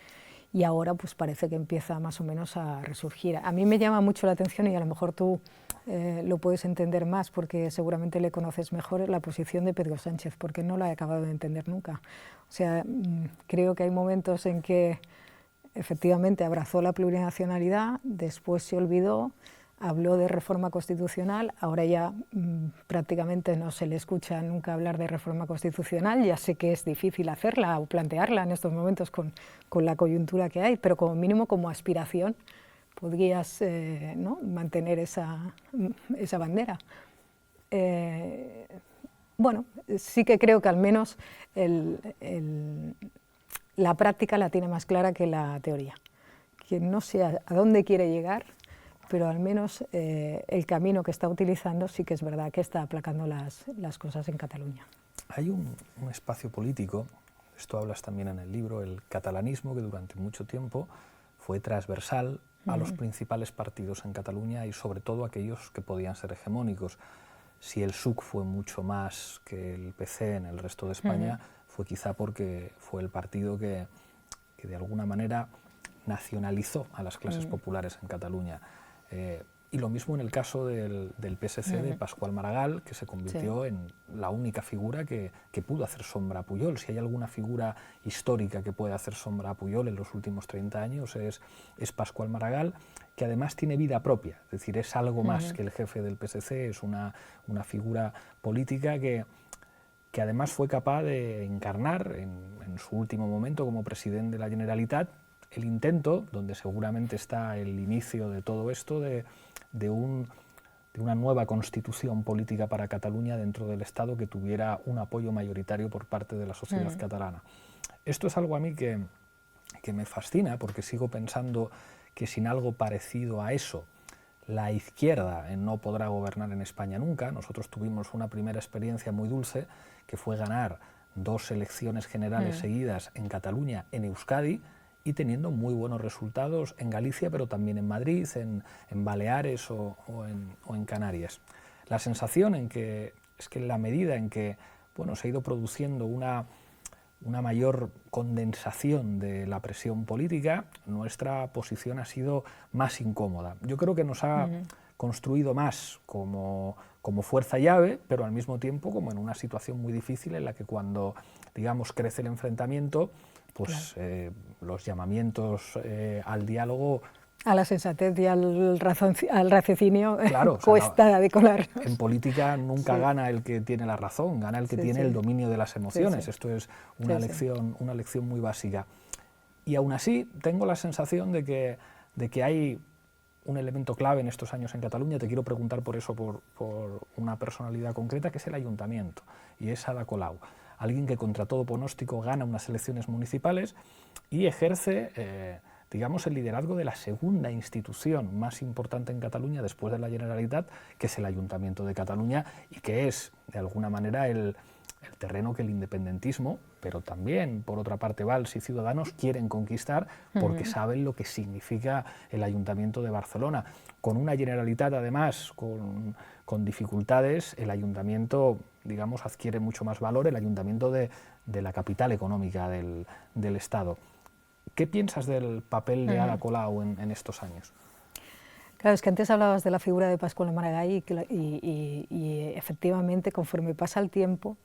Y ahora pues parece que empieza más o menos a resurgir. A mí me llama mucho la atención, y a lo mejor tú lo puedes entender más porque seguramente le conoces mejor, la posición de Pedro Sánchez, porque no la he acabado de entender nunca. O sea, creo que hay momentos en que efectivamente abrazó la plurinacionalidad, después se olvidó, habló de reforma constitucional, ahora ya prácticamente no se le escucha nunca hablar de reforma constitucional. Ya sé que es difícil hacerla o plantearla en estos momentos con la coyuntura que hay, pero como mínimo como aspiración podrías ¿no? mantener esa bandera. Bueno, sí que creo que al menos la práctica la tiene más clara que la teoría. Que no sé a dónde quiere llegar, pero al menos el camino que está utilizando sí que es verdad que está aplacando las cosas en Cataluña. Hay un espacio político, esto hablas también en el libro, el catalanismo, que durante mucho tiempo fue transversal a los principales partidos en Cataluña y sobre todo aquellos que podían ser hegemónicos. Si el PSUC fue mucho más que el PC en el resto de España, fue quizá porque fue el partido que de alguna manera nacionalizó a las clases populares en Cataluña. Y lo mismo en el caso del PSC de Pascual Maragall, que se convirtió en la única figura que pudo hacer sombra a Pujol. Si hay alguna figura histórica que puede hacer sombra a Pujol en los últimos 30 años es Pascual Maragall, que además tiene vida propia, es decir, es algo más que el jefe del PSC, es una figura política que además fue capaz de encarnar en su último momento como presidente de la Generalitat el intento, donde seguramente está el inicio de todo esto, de una nueva constitución política para Cataluña dentro del Estado que tuviera un apoyo mayoritario por parte de la sociedad catalana. Esto es algo a mí que me fascina, porque sigo pensando que sin algo parecido a eso, la izquierda no podrá gobernar en España nunca. Nosotros tuvimos una primera experiencia muy dulce, que fue ganar 2 elecciones generales seguidas en Cataluña, en Euskadi, y teniendo muy buenos resultados en Galicia, pero también en Madrid, en Baleares o en Canarias. La sensación es que en la medida en que se ha ido produciendo una mayor condensación de la presión política, nuestra posición ha sido más incómoda. Yo creo que nos ha construido más como fuerza llave, pero al mismo tiempo como en una situación muy difícil en la que cuando, digamos, crece el enfrentamiento, pues los llamamientos al diálogo... A la sensatez y al raciocinio, claro, cuesta decolar. En política nunca gana el que tiene la razón, gana el que tiene el dominio de las emociones. Esto es una lección muy básica. Y aún así tengo la sensación de que hay un elemento clave en estos años en Cataluña. Te quiero preguntar por eso, por una personalidad concreta, que es el ayuntamiento, y es Ada Colau. Alguien que contra todo pronóstico gana unas elecciones municipales y ejerce, digamos, el liderazgo de la segunda institución más importante en Cataluña después de la Generalitat, que es el Ayuntamiento de Cataluña, y que es, de alguna manera, el terreno que el independentismo, pero también, por otra parte, Valls y Ciudadanos quieren conquistar porque saben lo que significa el Ayuntamiento de Barcelona. Con una Generalitat, además, con dificultades, el Ayuntamiento, digamos, adquiere mucho más valor, el Ayuntamiento de la capital económica del Estado. ¿Qué piensas del papel de Ada Colau en estos años? Claro, es que antes hablabas de la figura de Pascual Maragall y efectivamente, conforme pasa el tiempo,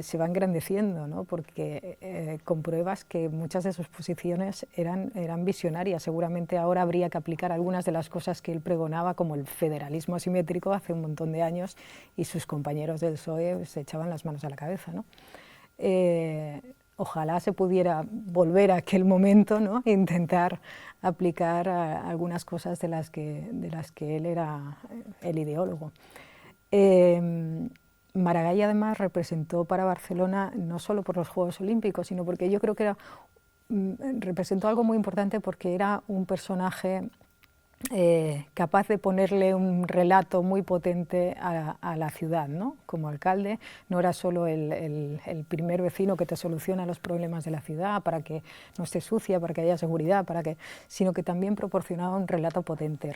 se va engrandeciendo, ¿no? Porque compruebas que muchas de sus posiciones eran visionarias. Seguramente ahora habría que aplicar algunas de las cosas que él pregonaba, como el federalismo asimétrico hace un montón de años, y sus compañeros del PSOE se echaban las manos a la cabeza, ¿no? Ojalá se pudiera volver a aquel momento, ¿no? E intentar aplicar algunas cosas de las que él era el ideólogo. Maragall además representó para Barcelona, no solo por los Juegos Olímpicos, sino porque yo creo que representó algo muy importante, porque era un personaje capaz de ponerle un relato muy potente a la ciudad, ¿no? Como alcalde no era solo el primer vecino que te soluciona los problemas de la ciudad para que no esté sucia, para que haya seguridad, sino que también proporcionaba un relato potente,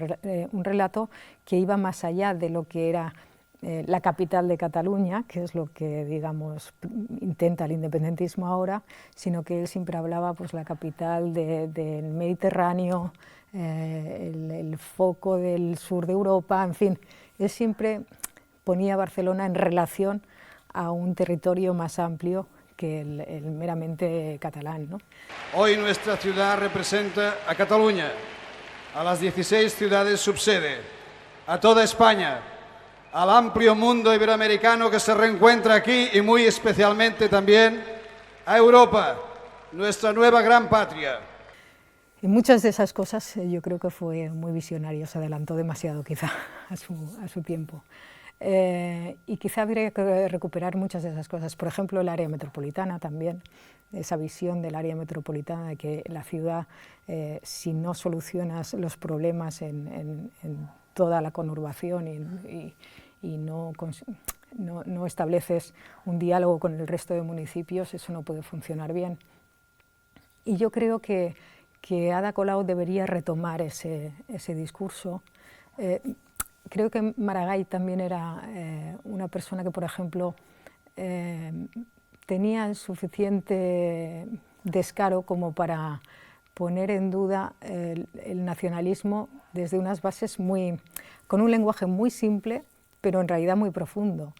un relato que iba más allá de lo que era la capital de Cataluña, que es lo que, digamos, intenta el independentismo ahora, sino que él siempre hablaba, pues, la capital del Mediterráneo, el foco del sur de Europa, en fin, él siempre ponía a Barcelona en relación a un territorio más amplio que el meramente catalán, ¿no? Hoy nuestra ciudad representa a Cataluña, a las 16 ciudades subsede, a toda España, al amplio mundo iberoamericano que se reencuentra aquí y muy especialmente también a Europa, nuestra nueva gran patria. Y muchas de esas cosas yo creo que fue muy visionario, se adelantó demasiado quizá a su tiempo. Y quizá habría que recuperar muchas de esas cosas, por ejemplo el área metropolitana también, esa visión del área metropolitana de que la ciudad, si no solucionas los problemas en toda la conurbación y no estableces un diálogo con el resto de municipios, eso no puede funcionar bien. Y yo creo que Ada Colau debería retomar ese discurso. Creo que Maragall también era una persona que, por ejemplo, tenía el suficiente descaro como para poner en duda el nacionalismo desde unas bases con un lenguaje muy simple, pero en realidad muy profundo.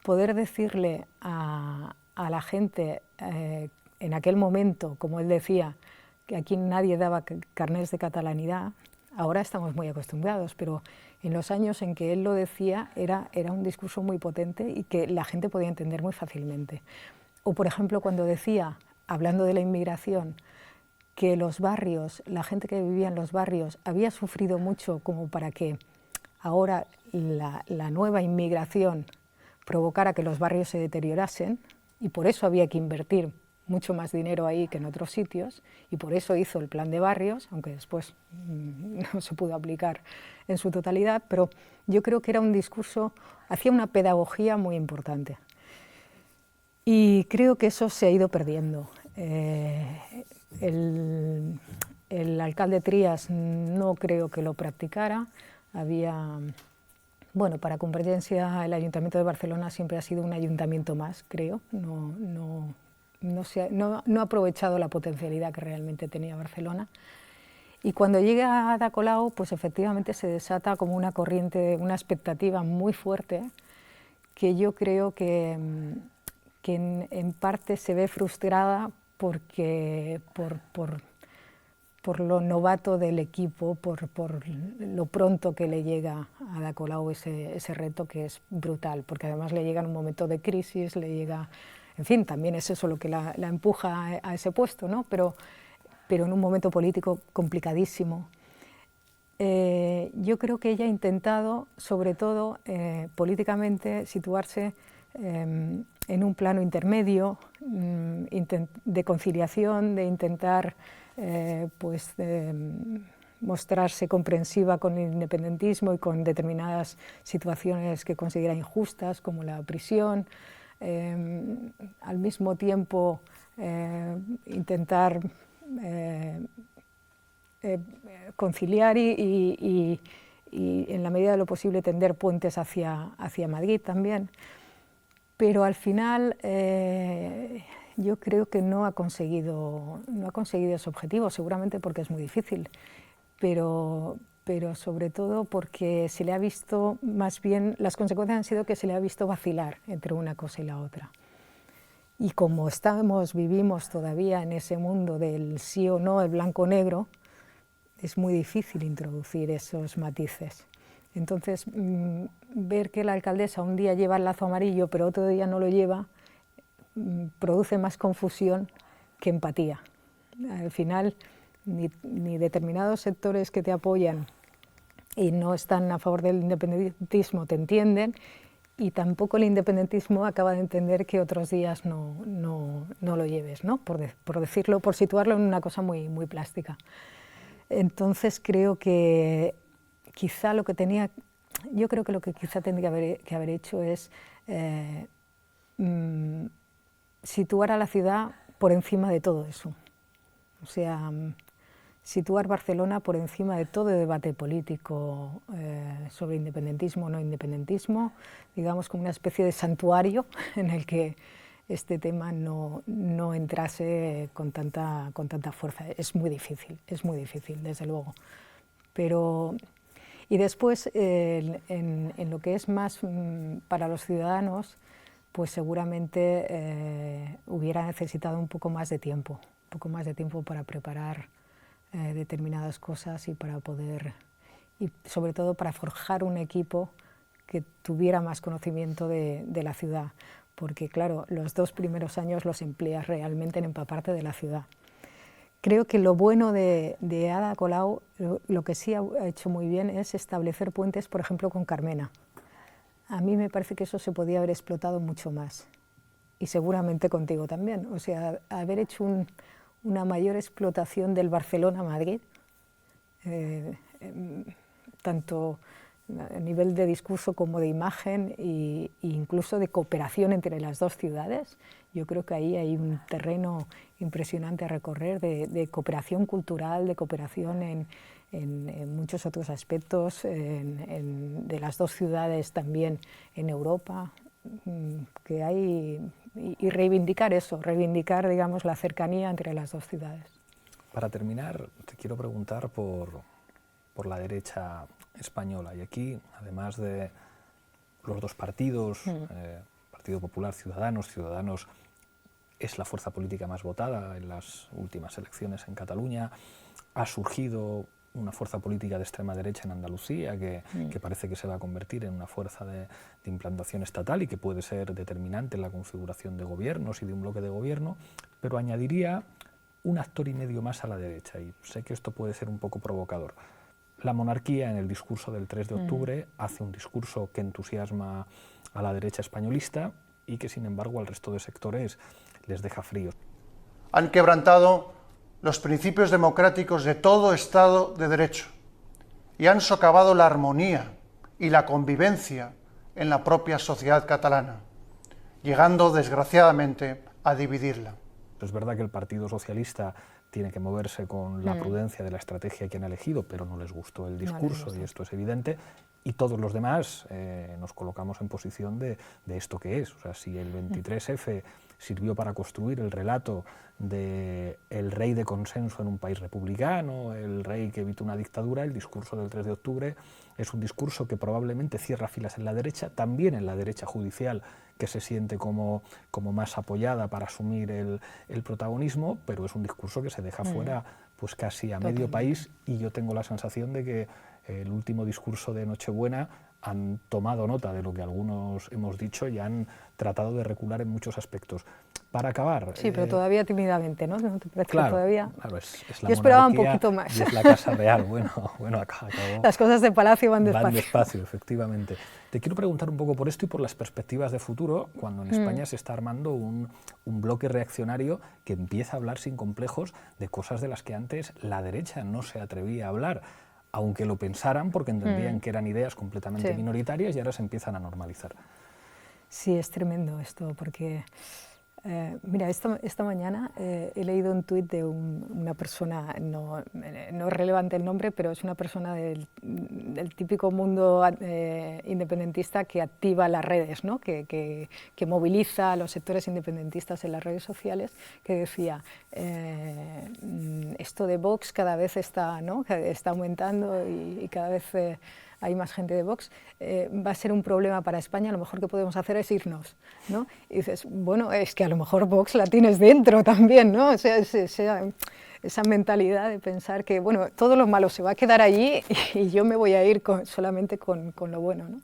Poder decirle a la gente en aquel momento, como él decía, que aquí nadie daba carnés de catalanidad. Ahora estamos muy acostumbrados, pero en los años en que él lo decía era un discurso muy potente y que la gente podía entender muy fácilmente. O, por ejemplo, cuando decía, hablando de la inmigración, que los barrios, la gente que vivía en los barrios había sufrido mucho como para que ahora la nueva inmigración provocara que los barrios se deteriorasen, y por eso había que invertir mucho más dinero ahí que en otros sitios, y por eso hizo el plan de barrios, aunque después no se pudo aplicar en su totalidad, pero yo creo que era un discurso, hacía una pedagogía muy importante. Y creo que eso se ha ido perdiendo. El alcalde Trías no creo que lo practicara. Bueno, para Convergencia el Ayuntamiento de Barcelona siempre ha sido un ayuntamiento más, creo. No ha aprovechado la potencialidad que realmente tenía Barcelona. Y cuando llega Ada Colau, pues efectivamente se desata como una corriente, una expectativa muy fuerte, que yo creo que en parte se ve frustrada por lo novato del equipo, por lo pronto que le llega a Ada Colau ese reto, que es brutal, porque además le llega en un momento de crisis, le llega, en fin, también es eso lo que la empuja a ese puesto, ¿no? Pero en un momento político complicadísimo. Yo creo que ella ha intentado, sobre todo políticamente, situarse en un plano intermedio, de conciliación, de intentar mostrarse comprensiva con el independentismo y con determinadas situaciones que considera injustas, como la prisión, al mismo tiempo intentar conciliar y en la medida de lo posible tender puentes hacia Madrid también. Pero al final yo creo que no ha conseguido ese objetivo, seguramente porque es muy difícil, pero sobre todo porque se le ha visto, más bien, las consecuencias han sido que se le ha visto vacilar entre una cosa y la otra. Y como vivimos todavía en ese mundo del sí o no, el blanco o negro, es muy difícil introducir esos matices. Entonces, ver que la alcaldesa un día lleva el lazo amarillo, pero otro día no lo lleva, produce más confusión que empatía. Al final, ni determinados sectores que te apoyan y no están a favor del independentismo te entienden, y tampoco el independentismo acaba de entender que otros días no lo lleves, ¿no? Por situarlo en una cosa muy, muy plástica. Entonces creo que quizá lo que quizá tendría que haber hecho es situar a la ciudad por encima de todo eso. O sea, situar Barcelona por encima de todo debate político sobre independentismo o no independentismo, digamos como una especie de santuario en el que este tema no entrase con tanta fuerza. Es muy difícil, desde luego. Y después, en lo que es más para los ciudadanos, pues seguramente hubiera necesitado un poco más de tiempo para preparar determinadas cosas y sobre todo para forjar un equipo que tuviera más conocimiento de la ciudad, porque claro, los 2 primeros años los empleas realmente en empaparte de la ciudad. Creo que lo bueno de Ada Colau, lo que sí ha hecho muy bien es establecer puentes, por ejemplo, con Carmena. A mí me parece que eso se podía haber explotado mucho más, y seguramente contigo también. O sea, haber hecho una mayor explotación del Barcelona-Madrid, tanto a nivel de discurso como de imagen e incluso de cooperación entre las dos ciudades. Yo creo que ahí hay un terreno impresionante a recorrer de cooperación cultural, de cooperación en muchos otros aspectos, de las dos ciudades también en Europa, que hay, y reivindicar eso, digamos, la cercanía entre las dos ciudades. Para terminar, te quiero preguntar por la derecha española. Y aquí, además de los dos partidos, Partido Popular, Ciudadanos es la fuerza política más votada en las últimas elecciones en Cataluña, ha surgido una fuerza política de extrema derecha en Andalucía que parece que se va a convertir en una fuerza de implantación estatal y que puede ser determinante en la configuración de gobiernos y de un bloque de gobierno, pero añadiría un actor y medio más a la derecha, y sé que esto puede ser un poco provocador. La monarquía, en el discurso del 3 de octubre, hace un discurso que entusiasma a la derecha españolista y que, sin embargo, al resto de sectores les deja fríos. Han quebrantado los principios democráticos de todo Estado de Derecho y han socavado la armonía y la convivencia en la propia sociedad catalana, llegando, desgraciadamente, a dividirla. Es verdad que el Partido Socialista tiene que moverse con la prudencia de la estrategia que han elegido, pero no les gustó el discurso, y esto es evidente, y todos los demás nos colocamos en posición de esto que es. O sea, si el 23F sirvió para construir el relato de el rey de consenso en un país republicano, el rey que evitó una dictadura, el discurso del 3 de octubre es un discurso que probablemente cierra filas en la derecha, también en la derecha judicial, que se siente como más apoyada para asumir el protagonismo, pero es un discurso que se deja fuera pues casi a medio país, y yo tengo la sensación de que el último discurso de Nochebuena han tomado nota de lo que algunos hemos dicho y han tratado de recular en muchos aspectos. Para acabar... Sí, pero todavía tímidamente, ¿no? ¿No te parece que todavía? Claro, es la Yo esperaba un monarquía poquito más. y es la Casa Real. Bueno, acabó. Las cosas de palacio van despacio. Van despacio, efectivamente. Te quiero preguntar un poco por esto y por las perspectivas de futuro, cuando en España se está armando un bloque reaccionario que empieza a hablar sin complejos de cosas de las que antes la derecha no se atrevía a hablar, aunque lo pensaran porque entendían que eran ideas completamente minoritarias, y ahora se empiezan a normalizar. Sí, es tremendo esto, porque mira, esta mañana he leído un tuit de una persona, no es relevante el nombre, pero es una persona del típico mundo independentista que activa las redes, ¿no? que moviliza a los sectores independentistas en las redes sociales, que decía, esto de Vox cada vez está, ¿no? está aumentando y cada vez... hay más gente de Vox, va a ser un problema para España, lo mejor que podemos hacer es irnos, ¿no? Y dices, bueno, es que a lo mejor Vox la tienes dentro también, ¿no? O sea, esa mentalidad de pensar que, bueno, todo lo malo se va a quedar allí y yo me voy a ir solamente con lo bueno, ¿no?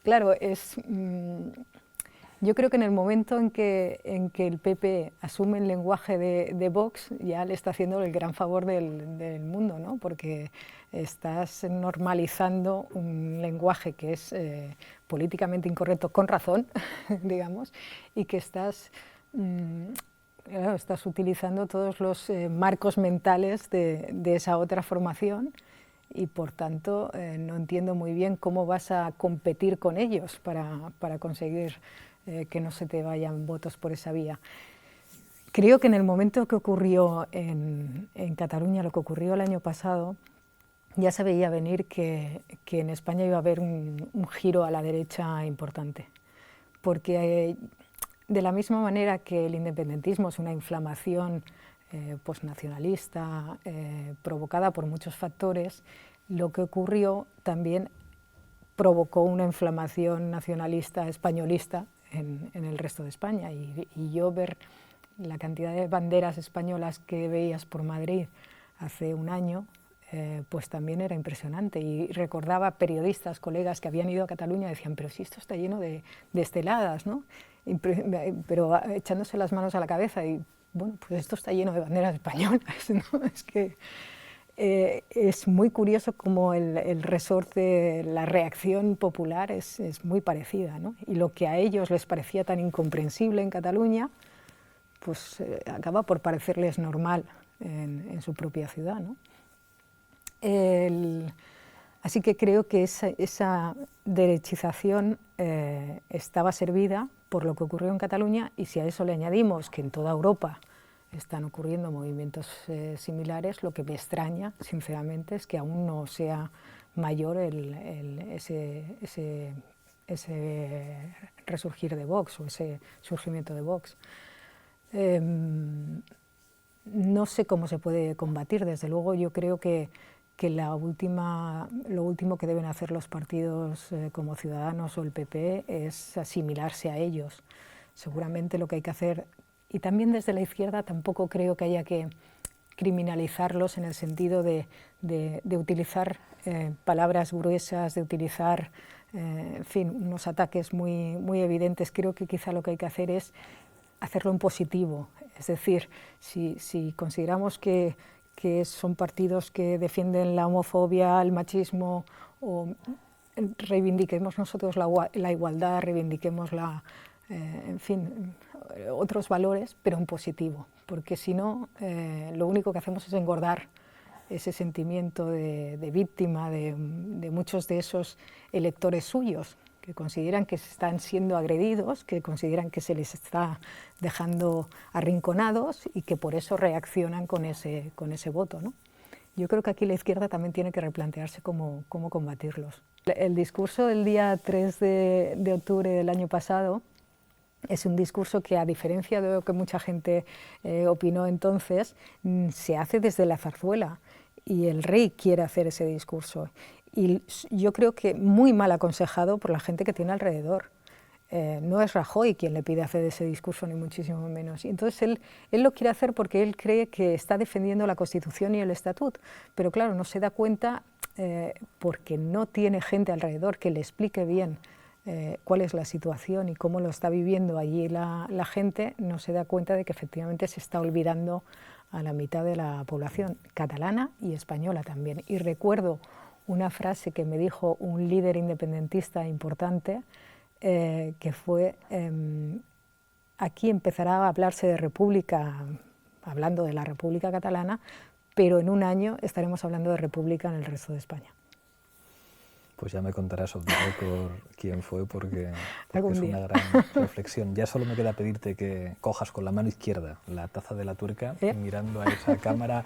Claro, yo creo que en el momento en que el PP asume el lenguaje de Vox, ya le está haciendo el gran favor del mundo, ¿no? Porque estás normalizando un lenguaje que es políticamente incorrecto, con razón, digamos, y que estás utilizando todos los marcos mentales de esa otra formación, y por tanto no entiendo muy bien cómo vas a competir con ellos para conseguir que no se te vayan votos por esa vía. Creo que en el momento que ocurrió en Cataluña, lo que ocurrió el año pasado, ya se veía venir que en España iba a haber un giro a la derecha importante, porque de la misma manera que el independentismo es una inflamación postnacionalista provocada por muchos factores, lo que ocurrió también provocó una inflamación nacionalista españolista en el resto de España, y yo ver la cantidad de banderas españolas que veías por Madrid hace un año, pues también era impresionante, y recordaba periodistas, colegas que habían ido a Cataluña y decían, pero si esto está lleno de esteladas, ¿no? Pero echándose las manos a la cabeza, y bueno, pues esto está lleno de banderas españolas, ¿no? Es que es muy curioso cómo el resorte, la reacción popular es muy parecida, ¿no? Y lo que a ellos les parecía tan incomprensible en Cataluña, pues acaba por parecerles normal en su propia ciudad, ¿no? Así que creo que esa derechización estaba servida por lo que ocurrió en Cataluña, y si a eso le añadimos que en toda Europa están ocurriendo movimientos similares, lo que me extraña, sinceramente, es que aún no sea mayor ese resurgir de Vox o ese surgimiento de Vox. no sé cómo se puede combatir. Desde luego yo creo que lo último que deben hacer los partidos como Ciudadanos o el PP es asimilarse a ellos. Seguramente lo que hay que hacer, y también desde la izquierda tampoco creo que haya que criminalizarlos en el sentido de utilizar palabras gruesas, de utilizar en fin, unos ataques muy evidentes. Creo que quizá lo que hay que hacer es hacerlo en positivo. Es decir, si consideramos que son partidos que defienden la homofobia, el machismo, o reivindiquemos nosotros la igualdad, reivindiquemos en fin, otros valores, pero en positivo, porque si no, lo único que hacemos es engordar ese sentimiento de víctima de muchos de esos electores suyos, que consideran que se están siendo agredidos, que consideran que se les está dejando arrinconados y que por eso reaccionan con ese voto, ¿no? Yo creo que aquí la izquierda también tiene que replantearse cómo combatirlos. El discurso del día 3 de octubre del año pasado es un discurso que, a diferencia de lo que mucha gente opinó entonces, se hace desde la zarzuela, y el rey quiere hacer ese discurso. Y yo creo que muy mal aconsejado por la gente que tiene alrededor. No es Rajoy quien le pide hacer ese discurso, ni muchísimo menos. Y entonces él lo quiere hacer porque él cree que está defendiendo la Constitución y el Estatut, pero claro, no se da cuenta, porque no tiene gente alrededor que le explique bien cuál es la situación y cómo lo está viviendo allí la gente, no se da cuenta de que efectivamente se está olvidando a la mitad de la población catalana y española también. Y recuerdo una frase que me dijo un líder independentista importante, que fue: aquí empezará a hablarse de república, hablando de la República Catalana, pero en un año estaremos hablando de república en el resto de España. Pues ya me contarás off the record quién fue, porque es día. una gran reflexión. Ya solo me queda pedirte que cojas con la mano izquierda la taza de la tuerca y mirando a esa cámara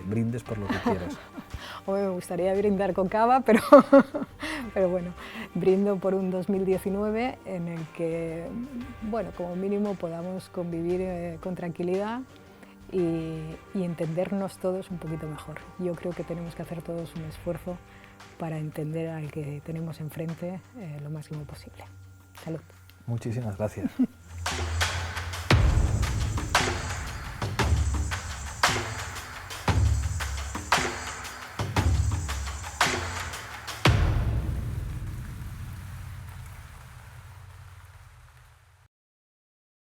brindes por lo que quieras. Me gustaría brindar con cava, pero bueno, brindo por un 2019 en el que, bueno, como mínimo podamos convivir con tranquilidad y entendernos todos un poquito mejor. Yo creo que tenemos que hacer todos un esfuerzo para entender al que tenemos enfrente lo máximo posible. Salud. Muchísimas gracias.